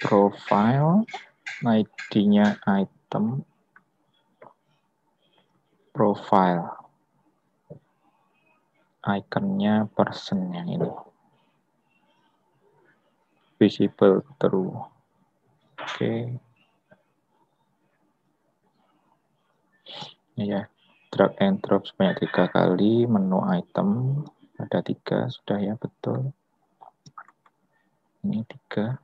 Profile, ID-nya item profile. Ikonnya person yang ini. Visible true. Oke. Ya, drag and drop sebanyak 3 kali, menu item ada 3, sudah ya, betul. Ini 3.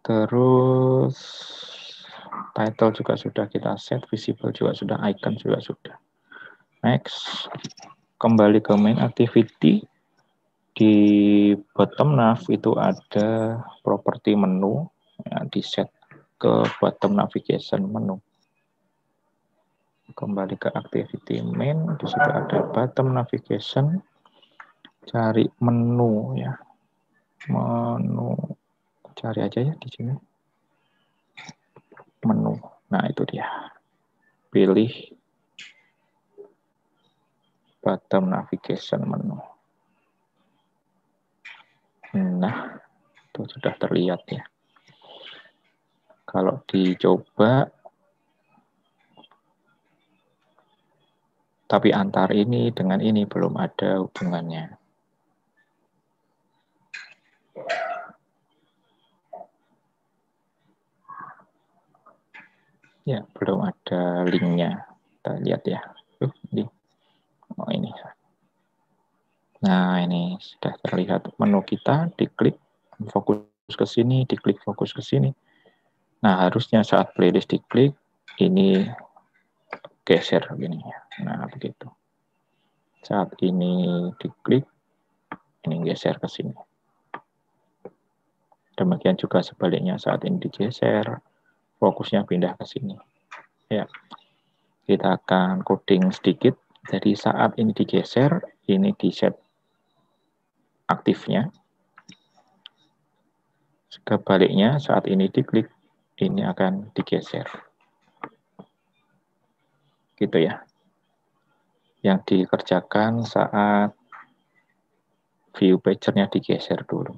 Terus title juga sudah kita set, visible juga sudah, icon juga sudah. Next, kembali ke main activity. Di bottom nav itu ada properti menu, ya, di set ke bottom navigation menu. Kembali ke activity main, di situ ada bottom navigation, cari menu ya. Menu, cari aja ya di sini. Menu. Nah, itu dia. Pilih bottom navigation menu. Nah, itu sudah terlihat ya. Kalau dicoba, tapi antar ini dengan ini belum ada hubungannya. Ya, belum ada linknya. Kita lihat ya. Oh, ini. Nah, ini sudah terlihat menu kita. Diklik fokus ke sini, diklik fokus ke sini. Nah, harusnya saat playlist diklik, ini geser begini ya. Nah, begitu. Saat ini diklik, ini geser ke sini. Demikian juga sebaliknya saat ini digeser, fokusnya pindah ke sini. Ya, kita akan coding sedikit. Jadi saat ini digeser, ini di set aktifnya. Sebaliknya saat ini diklik, ini akan digeser. Gitu ya. Yang dikerjakan saat view pager-nya digeser dulu.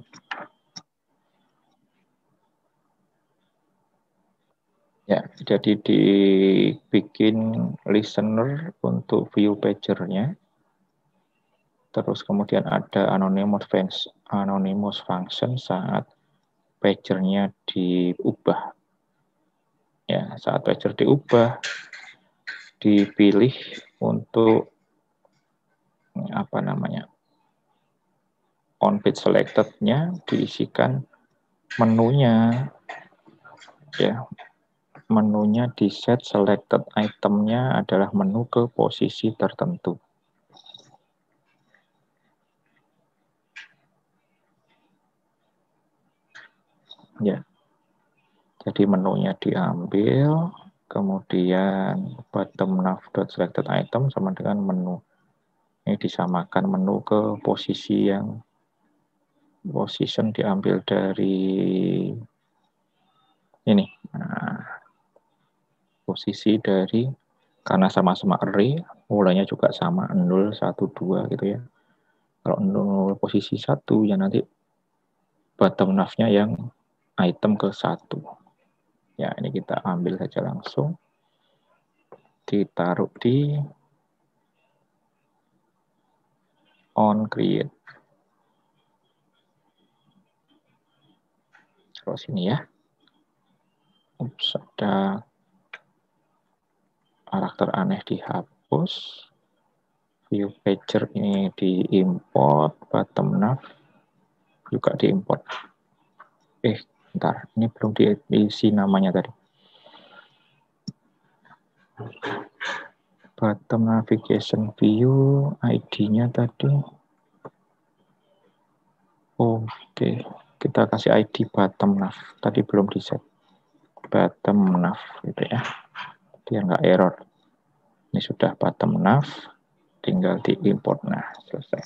Ya, jadi dibikin listener untuk view pager-nya. Terus kemudian ada anonymous function saat pager-nya diubah. Ya, saat pager diubah, dipilih untuk apa namanya, on page selected-nya diisikan menunya, ya, menunya di set selected item-nya adalah menu ke posisi tertentu. Ya, jadi menunya diambil, kemudian bottom nav.selected item sama dengan menu. Ini disamakan menu ke posisi yang position diambil dari ini. Nah, posisi dari, karena sama-sama array, mulanya juga sama 0, 1, 2 gitu ya. Kalau 0 posisi 1, ya nanti bottom nav-nya yang item ke 1. Ya, ini kita ambil saja langsung. Ditaruh di on create. Terus sini ya. Ups, ada karakter aneh dihapus. View pager ini diimport, bottom nav juga diimport. Bentar, ini belum diisi namanya tadi. Bottom navigation view, ID-nya tadi. Oke, kita kasih ID bottom nav. Tadi belum di set. Bottom nav gitu ya. Biar nggak error. Ini sudah bottom nav, tinggal diimport. Nah, selesai.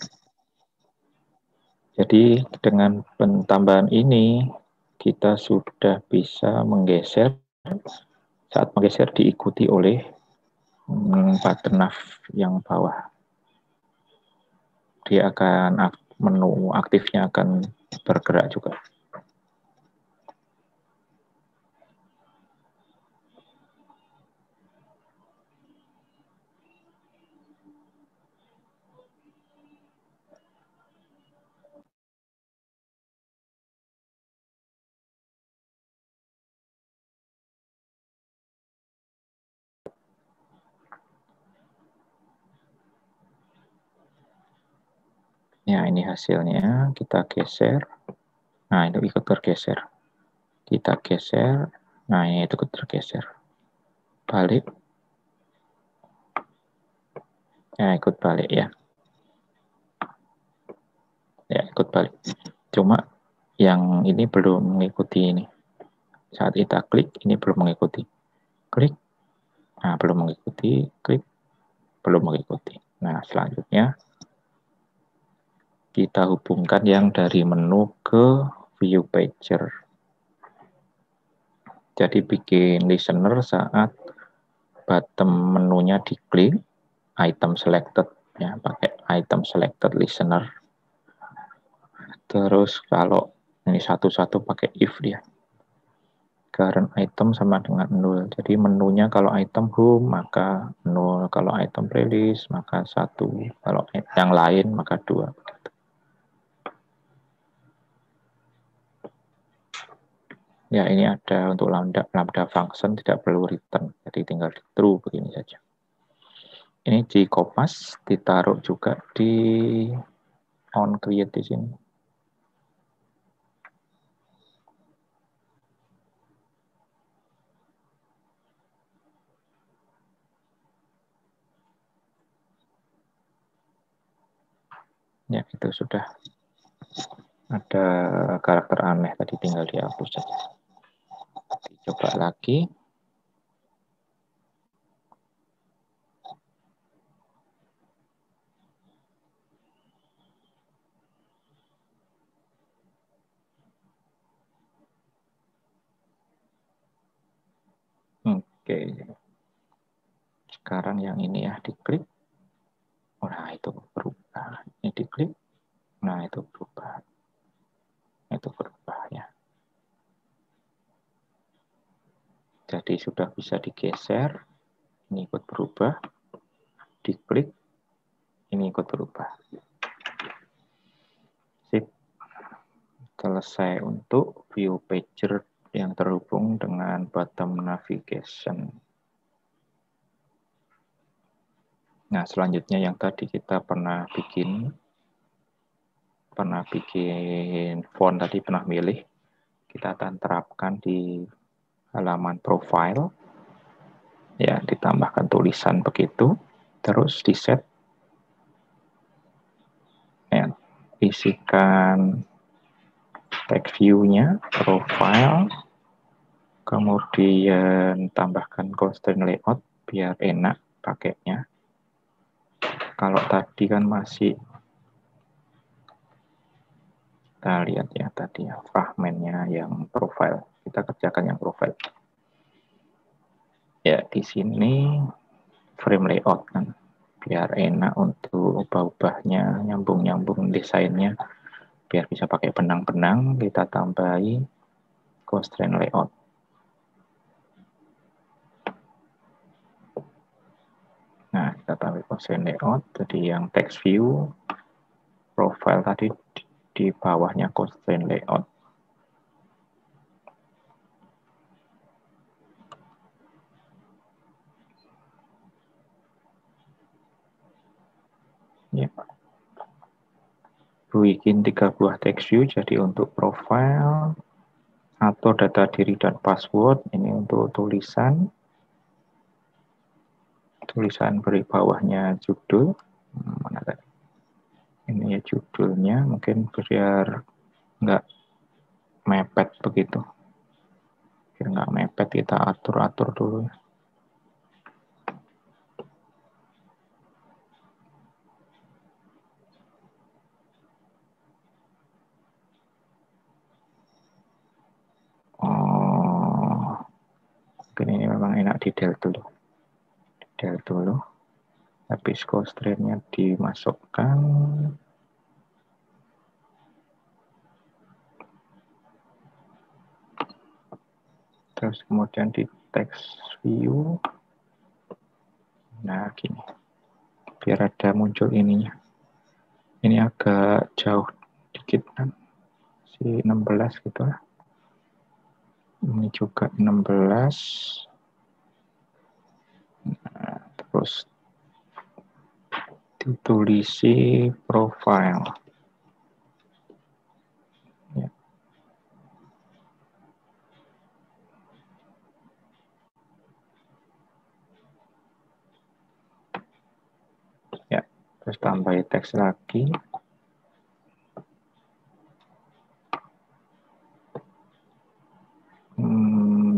Jadi dengan penambahan ini kita sudah bisa menggeser. Saat menggeser diikuti oleh button nav yang bawah. Dia akan menu aktifnya akan bergerak juga. Ya, ini hasilnya. Kita geser. Nah, itu ikut bergeser. Kita geser. Nah, ini ikut bergeser. Balik. Ya, ikut balik ya. Ya, ikut balik. Cuma yang ini belum mengikuti ini. Saat kita klik, ini belum mengikuti. Klik. Nah, belum mengikuti, klik belum mengikuti. Nah, selanjutnya kita hubungkan yang dari menu ke view pager. Jadi bikin listener saat bottom menunya diklik, item selected, ya pakai item selected listener. Terus kalau ini satu-satu pakai if dia. Current item sama dengan 0. Jadi menunya kalau item home maka 0, kalau item playlist maka 1, kalau yang lain maka 2. Ya, ini ada untuk lambda function tidak perlu return, jadi tinggal di true begini saja. Ini di Kopas ditaruh juga di on create di sini. Ya, itu sudah ada karakter aneh tadi, tinggal dihapus saja. Coba lagi. Oke. Sekarang yang ini ya, diklik. Nah, itu berubah. Ini diklik. Nah, itu berubah. Itu berubah ya. Jadi sudah bisa digeser. Ini ikut berubah. Diklik. Ini ikut berubah. Sip. Selesai untuk view pager yang terhubung dengan bottom navigation. Nah, selanjutnya yang tadi kita pernah bikin font tadi, pernah milih, kita akan terapkan di halaman profile. Ya, ditambahkan tulisan begitu, terus di set. Ya, isikan text view-nya, profile, kemudian tambahkan constraint layout biar enak pakainya. Kalau tadi kan masih, kita lihat ya tadi ya, fragmennya yang profile. Kita kerjakan yang profile. Ya, di sini frame layout kan, biar enak untuk ubah-ubahnya, nyambung-nyambung desainnya, biar bisa pakai benang-benang, kita tambahi constraint layout. Nah, kita tambah constraint layout, jadi yang text view, profile tadi di bawahnya constraint layout. Ya. Bikin 3 buah text view, jadi untuk profile, atau data diri dan password, ini untuk tulisan beri bawahnya judul. Mana tadi? Ini ya judulnya, mungkin biar nggak mepet begitu. Biar nggak mepet, kita atur-atur dulu. Oh, mungkin ini memang enak di del dulu. Del dulu. Habis constraint-nya dimasukkan. Terus kemudian di text view. Nah, gini. Biar ada muncul ininya. Ini agak jauh dikit kan. Si 16 gitu lah. Ini juga 16. Nah, terus ditulisi profile. Ya. Ya, terus tambah teks lagi.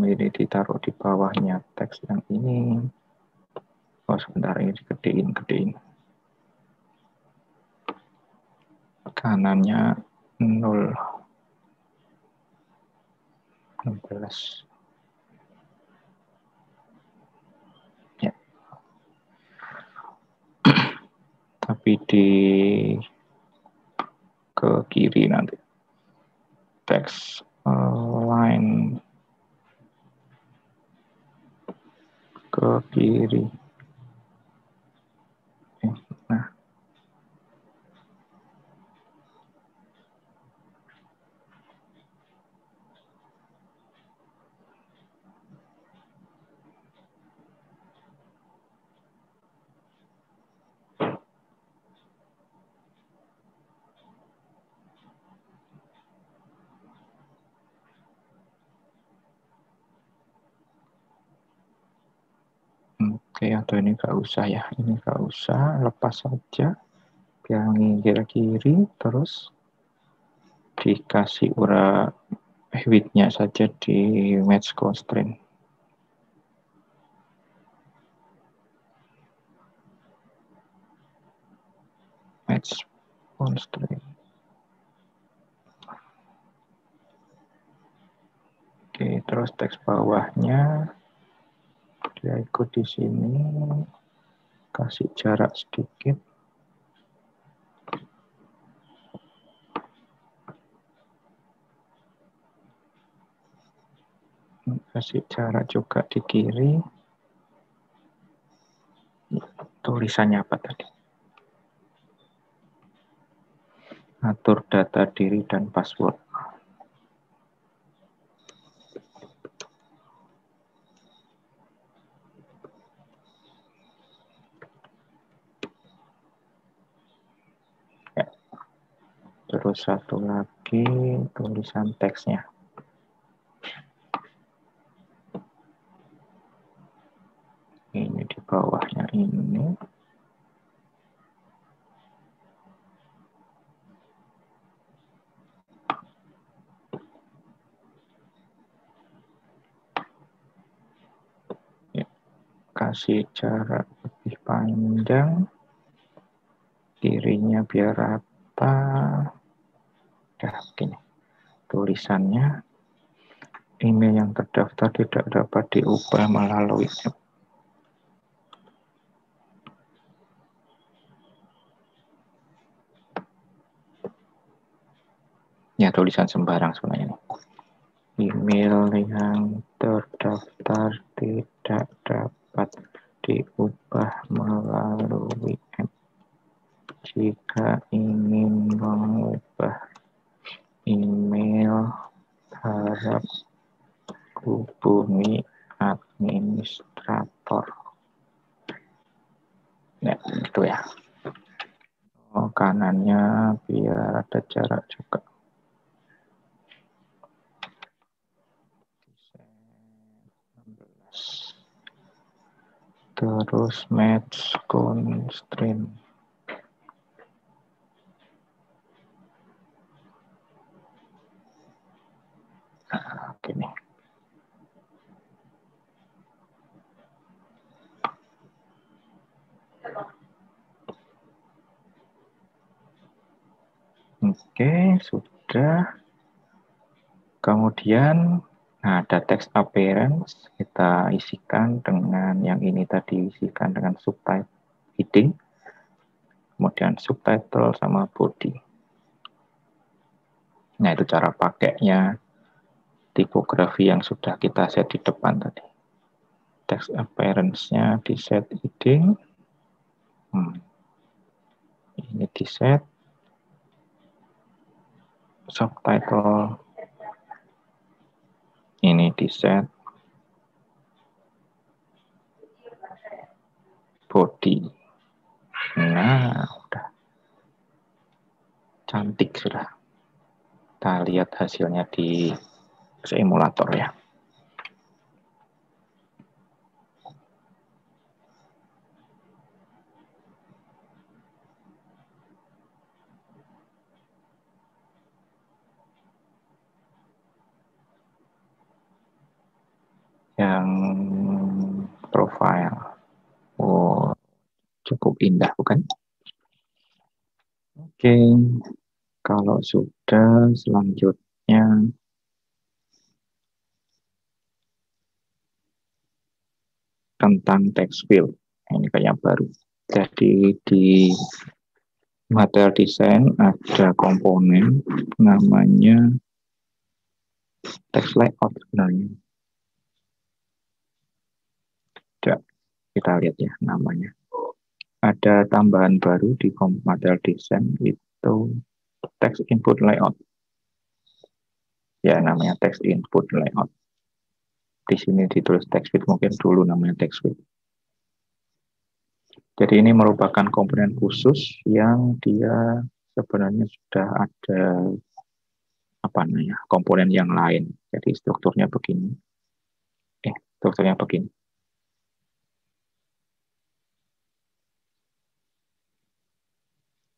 Ini ditaruh di bawahnya teks yang ini. sebentar, ini gedein. Kanannya 16. Ya. Tapi ke kiri nanti. Text line ke kiri. Nah, oke, atau ini nggak usah ya, ini nggak usah, lepas saja, biar nginggir kiri, terus dikasih width-nya saja di match constraint. Match constraint. Oke, terus teks bawahnya dia ikut di sini, kasih jarak sedikit. Kasih jarak juga di kiri. Tulisannya apa tadi? Atur data diri dan password. Ya. Terus satu lagi tulisan teksnya. Ini di bawahnya ini. Ya. Kasih jarak lebih panjang. Kirinya biar rata. Udah begini. Tulisannya, email yang terdaftar tidak dapat diubah melalui app. Ya, tulisan sembarang sebenarnya. Email yang terdaftar tidak dapat diubah melalui app. Jika ingin mengubah email, harap hubungi administrator. Ya, gitu ya. Oh, kanannya biar ada jarak juga. Terus match constraint. Nah, gini. Oke, sudah. Kemudian ada text appearance, kita isikan dengan yang ini tadi, isikan dengan subtitle heading, kemudian subtitle sama body. Nah, itu cara pakainya tipografi yang sudah kita set di depan tadi. Text appearance-nya di set heading. Ini di set. Subtitle. Ini di set. Body. Nah, udah. Cantik sudah. Kita lihat hasilnya di simulator ya. Yang profile. Oh, Cukup indah, bukan? Oke, kalau sudah, selanjutnya tentang text field. Ini kayak baru. Jadi di material design ada komponen namanya text layout sebenarnya. Coba kita lihat ya namanya. Ada tambahan baru di material design itu text input layout. Ya namanya text input layout. Di sini ditulis text field, mungkin dulu namanya text field. Jadi ini merupakan komponen khusus yang dia sebenarnya sudah ada apa namanya komponen yang lain. Jadi strukturnya begini. Strukturnya begini.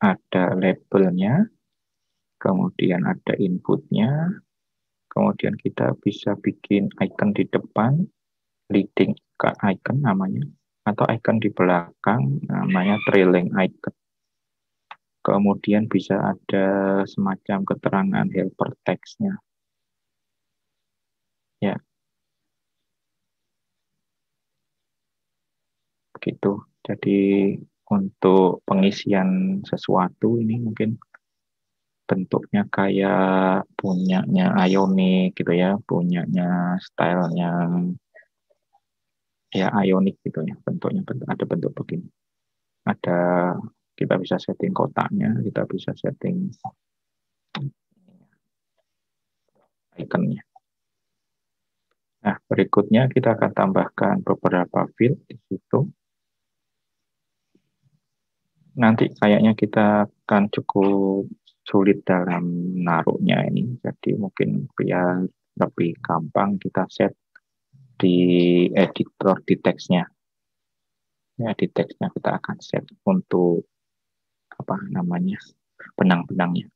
Ada labelnya, kemudian ada inputnya, kemudian kita bisa bikin icon di depan, leading icon namanya, atau icon di belakang namanya trailing icon. Kemudian bisa ada semacam keterangan helper text-nya. Ya. Begitu. Jadi untuk pengisian sesuatu ini mungkin bentuknya kayak punyanya Ionic gitu ya, punyanya stylenya ya Ionic gitu ya, bentuknya ada bentuk begini. Ada kita bisa setting kotaknya, kita bisa setting ikonnya. Nah, berikutnya kita akan tambahkan beberapa field di situ. Nanti kayaknya kita akan cukup sulit dalam naruhnya ini. Jadi mungkin biar lebih gampang kita set di editor di teksnya. Ya, di teksnya kita akan set untuk apa namanya benang-benangnya.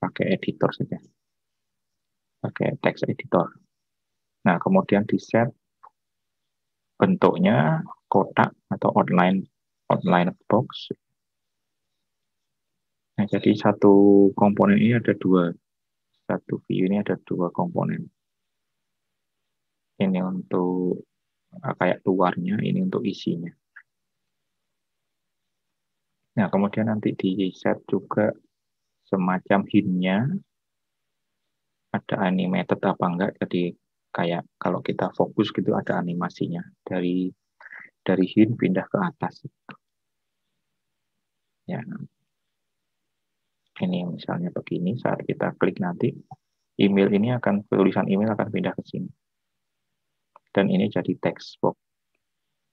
Pakai editor saja. Pakai text editor. Nah, kemudian di set bentuknya kotak atau outline box. Nah, jadi satu komponen ini ada dua. Satu view ini ada dua komponen. Ini untuk kayak luarnya, ini untuk isinya. Nah, kemudian nanti di set juga semacam hint-nya, ada animated apa enggak, jadi kayak kalau kita fokus gitu ada animasinya. Dari hint pindah ke atas. Ya, ini misalnya begini, saat kita klik nanti, email ini tulisan email akan pindah ke sini. Dan ini jadi text box.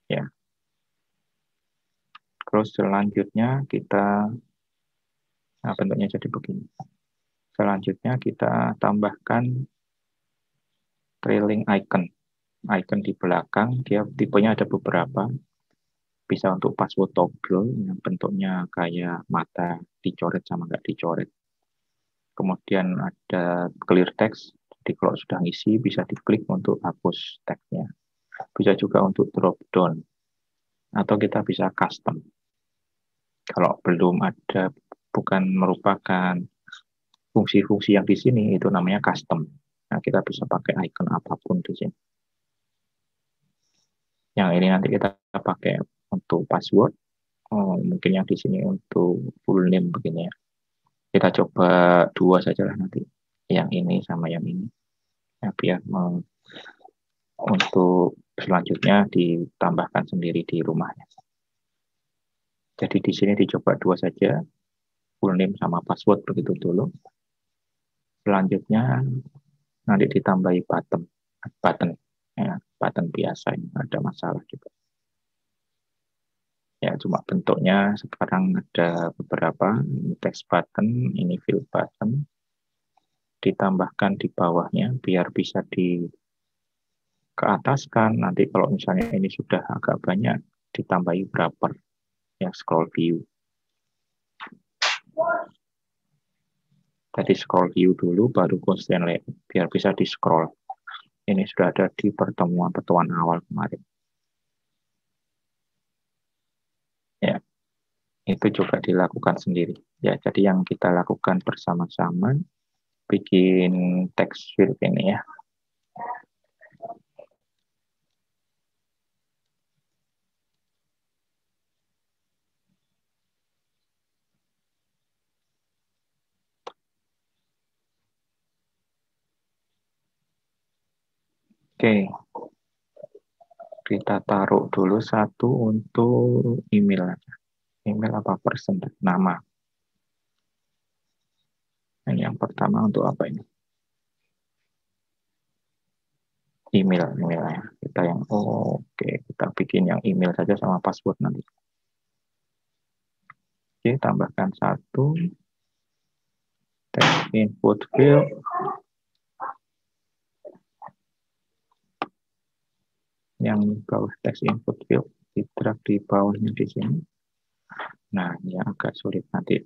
Ya. Terus selanjutnya kita bentuknya jadi begini. Selanjutnya kita tambahkan trailing icon. Icon di belakang, dia tipenya ada beberapa. Bisa untuk password toggle yang bentuknya kayak mata dicoret sama nggak dicoret. Kemudian ada clear text. Jadi kalau sudah ngisi bisa diklik untuk hapus teksnya. Bisa juga untuk drop down. Atau kita bisa custom. Kalau belum ada, bukan merupakan fungsi-fungsi yang di sini, itu namanya custom. Nah, kita bisa pakai icon apapun di sini. Yang ini nanti kita pakai untuk password. Mungkin yang di sini untuk full name begini ya. Kita coba dua saja lah nanti. Yang ini sama yang ini. Ya, biar untuk selanjutnya ditambahkan sendiri di rumahnya. Jadi di sini dicoba dua saja. Full name sama password begitu dulu. Selanjutnya nanti ditambahi button ya, button biasa ini ada masalah juga ya, cuma bentuknya sekarang ada beberapa. Ini text button, ini fill button, ditambahkan di bawahnya biar bisa di ke atas kan. Nanti kalau misalnya ini sudah agak banyak ditambahi wrapper yang scroll view. Tadi scroll view dulu baru constraint layout biar bisa di scroll. Ini sudah ada di pertemuan awal kemarin. itu juga dilakukan sendiri. Ya, jadi yang kita lakukan bersama-sama bikin text field ini ya. Oke, kita taruh dulu satu untuk email aja. Email apa person, nama. Nah, yang pertama untuk apa ini? Email ya. Kita yang oke, kita bikin yang email saja sama password nanti. Oke, tambahkan satu. Text input field. Yang bawah text input field di drag di bawahnya di sini. Nah, ini agak sulit nanti.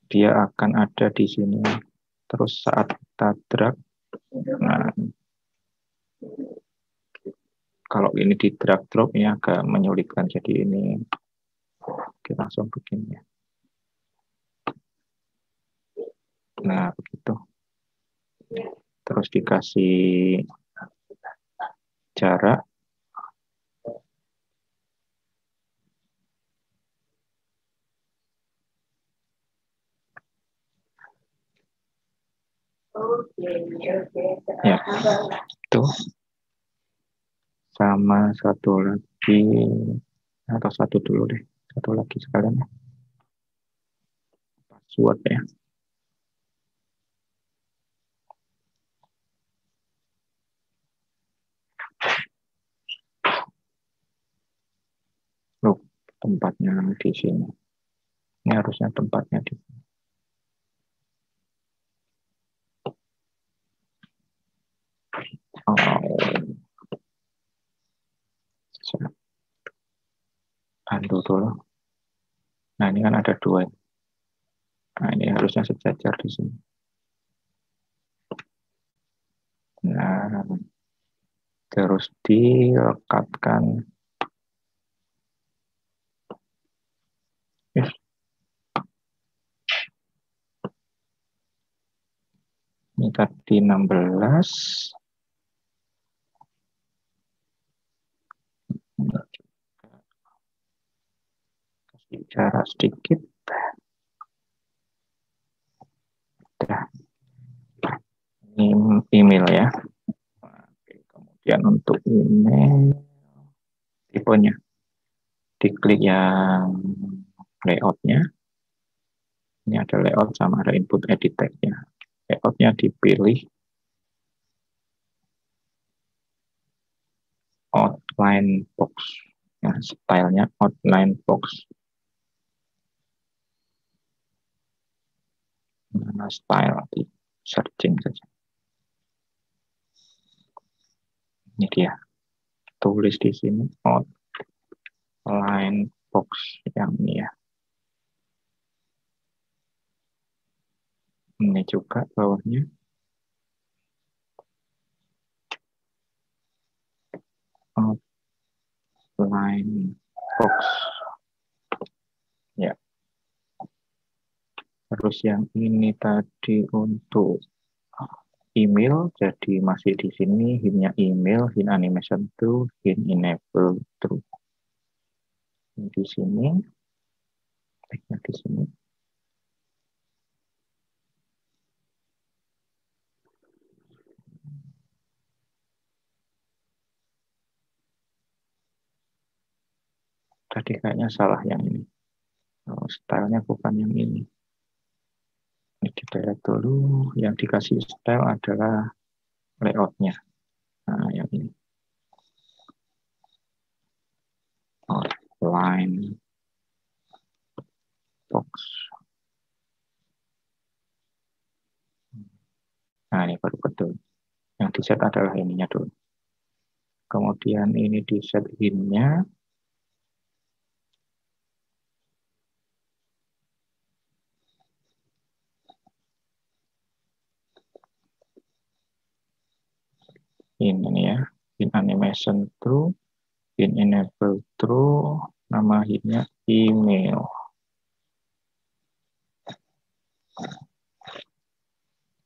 Dia akan ada di sini. Terus saat kita drag, nah, kalau ini di drag drop ini agak menyulitkan. Jadi ini kita langsung bikin ya. Nah, begitu. Terus dikasih jarak. Ya, itu. Sama satu lagi, atau satu dulu deh. Satu lagi sekalian ya. Password ya. Loh, tempatnya di sini. Ini harusnya tempatnya di sini. Undo dulu. Nah, ini kan ada dua. Nah, ini harusnya sejajar di sini. Nah, terus dilekatkan. Ini tadi 16. Kasih jarak sedikit. Nah, ini email ya. Oke, kemudian untuk email, tipenya. Diklik yang layoutnya. Ini ada layout sama ada input edit text-nya. Layoutnya dipilih outline box. Nah, stylenya outline box. Mana style di searching saja. Ini dia. Tulis di sini outline box yang ini ya. Ini juga bawahnya. Outline box. Ya. Terus yang ini tadi untuk email, jadi masih di sini hint-nya email, hint animation true, hint enable true. Di sini, tag-nya di sini. Tadi kayaknya salah yang ini. Oh, stylenya bukan yang ini. Ini di delete dulu. Yang dikasih style adalah layoutnya. Nah, yang ini. Outline box. Nah, ini baru betul. Yang di set adalah ininya dulu. Kemudian ini di set hint-nya. Ini ya. Hint animation true. Hint enable true. Nama hint-nya email.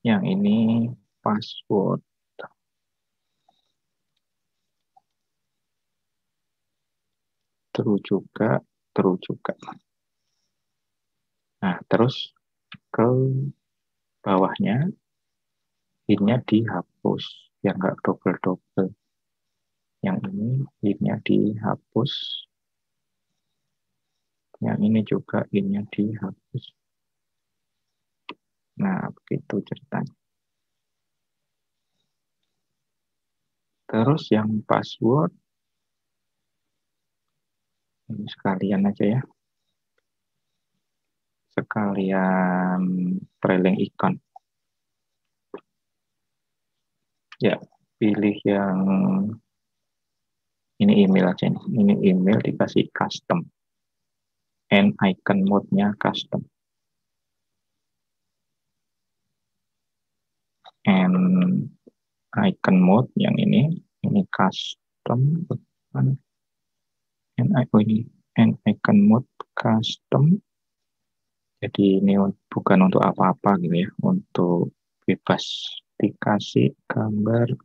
Yang ini password. True juga, true juga. Nah, terus ke bawahnya, pinnya dihapus, biar nggak double-double. Yang ini pinnya dihapus. Yang ini juga pinnya dihapus. Nah, begitu ceritanya. Terus yang password, ini sekalian aja ya. Sekalian trailing icon. Ya, pilih yang ini email aja nih. Ini email dikasih custom. And icon mode-nya custom. And icon mode yang ini custom. And icon mode custom. Jadi ini bukan untuk apa-apa gitu ya. Untuk bebas dikasih gambar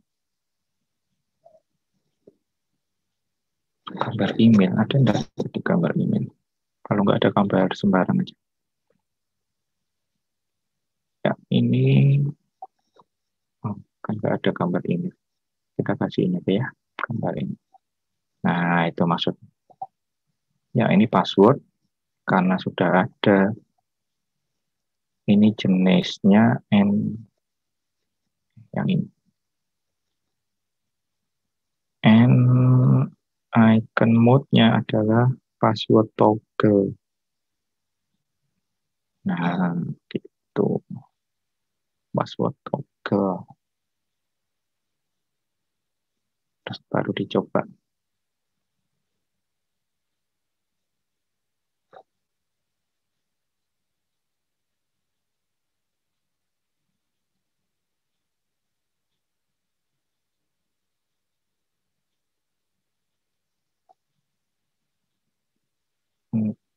email. Ada enggak di gambar email? Kalau nggak ada gambar sembarang aja. Ya, ini kan nggak ada gambar email. Kita kasih ini aja ya, gambar ini. Nah, itu maksudnya. Ya, ini password karena sudah ada. Ini jenisnya yang ini. And icon mode-nya adalah password toggle. Nah, gitu. Password toggle. Terus baru dicoba.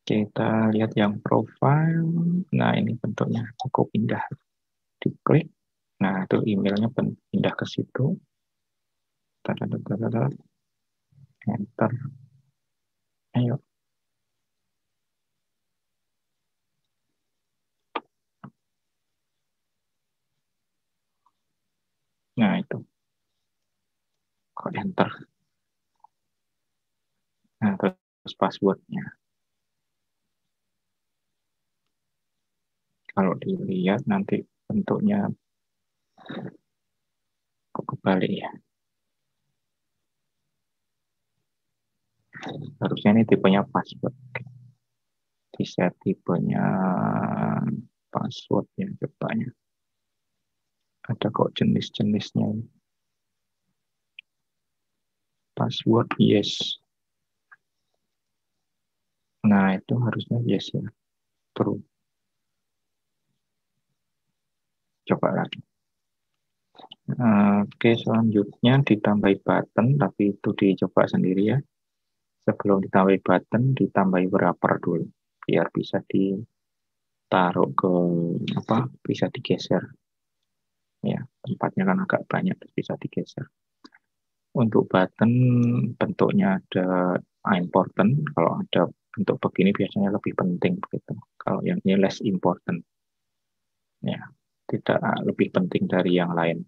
Kita lihat yang profile. Nah, ini bentuknya cukup indah. Diklik. Nah, itu emailnya pindah ke situ. Enter. Ayo. Nah, itu. Kok enter. Nah, terus passwordnya. Kalau dilihat nanti bentuknya kok kebalik ya. Harusnya ini tipenya password. Di-set tipenya password ya cobanya. Ada kok jenis-jenisnya. Password yes. Nah, itu harusnya yes ya. True. Coba lagi. Oke, selanjutnya ditambahi button, tapi itu dicoba sendiri ya. Sebelum ditambahi button, ditambahi wrapper dulu. Biar bisa ditaruh ke, bisa digeser. Ya, tempatnya kan agak banyak, bisa digeser. Untuk button, bentuknya ada important. Kalau ada bentuk begini biasanya lebih penting begitu. Kalau yang ini less important. Ya, tidak lebih penting dari yang lain.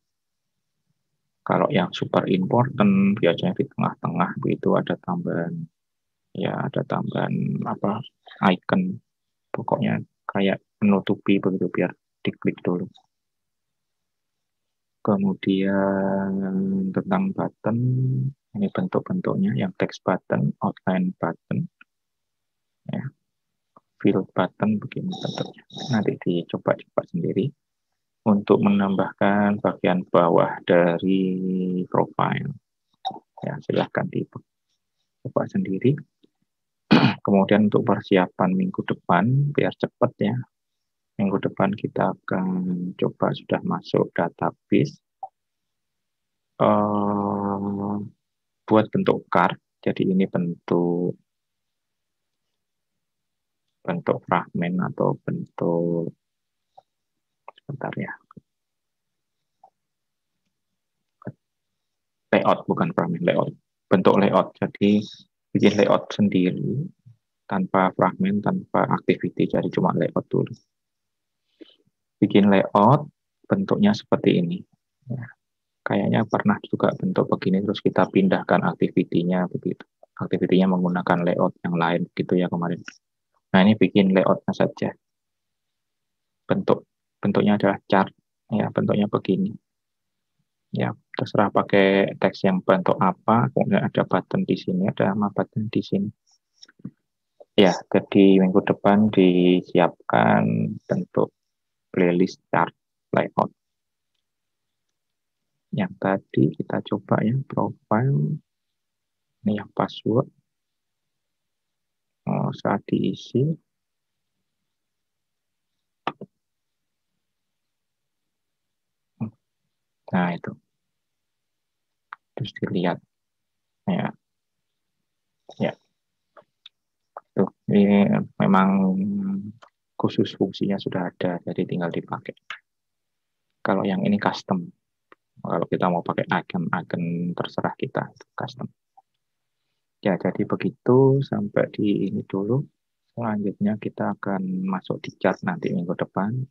Kalau yang super important biasanya di tengah-tengah begitu ada tambahan icon, pokoknya kayak menutupi begitu biar diklik dulu. Kemudian tentang button, ini bentuk-bentuknya yang text button, outline button, ya, fill button begini bentuknya. Nanti dicoba-coba sendiri. Untuk menambahkan bagian bawah dari profile. Ya, silahkan dicoba sendiri. Kemudian untuk persiapan minggu depan, biar cepat ya. Minggu depan kita akan coba sudah masuk database. Buat bentuk card. Jadi ini bentuk fragmen atau bentuk Bentar ya. Layout, bukan fragment, layout. Bentuk layout. Jadi bikin layout sendiri tanpa fragment, tanpa activity. Jadi cuma layout dulu. Bikin layout, bentuknya seperti ini. Ya, kayaknya pernah juga bentuk begini, terus kita pindahkan activity-nya begitu. Activity-nya menggunakan layout yang lain gitu ya kemarin. Nah, ini bikin layout-nya saja. Bentuknya adalah chart. Ya, bentuknya begini. Ya, terserah pakai teks yang bentuk apa, kemudian ada button di sini, ada nama button di sini. Ya, jadi minggu depan disiapkan bentuk playlist chart layout. Yang tadi kita coba ya, profile, ini yang password, saat diisi. Nah, itu. Terus dilihat. Ya, ya. Tuh, ini memang khusus fungsinya sudah ada, jadi tinggal dipakai. Kalau yang ini custom. Kalau kita mau pakai icon terserah kita, itu custom. Ya, jadi begitu sampai di ini dulu. Selanjutnya kita akan masuk di chart nanti minggu depan.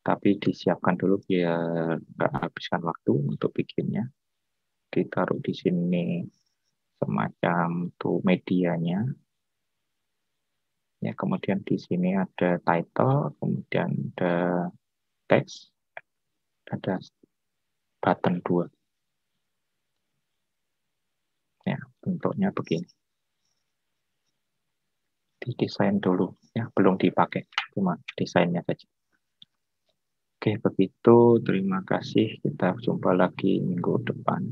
Tapi disiapkan dulu biar nggak habiskan waktu untuk bikinnya. Ditaruh di sini semacam tuh medianya. Ya, kemudian di sini ada title, kemudian ada teks, ada button 2. Ya, bentuknya begini. Didesain dulu, ya belum dipakai, cuma desainnya saja. Oke, begitu. Terima kasih. Kita jumpa lagi minggu depan.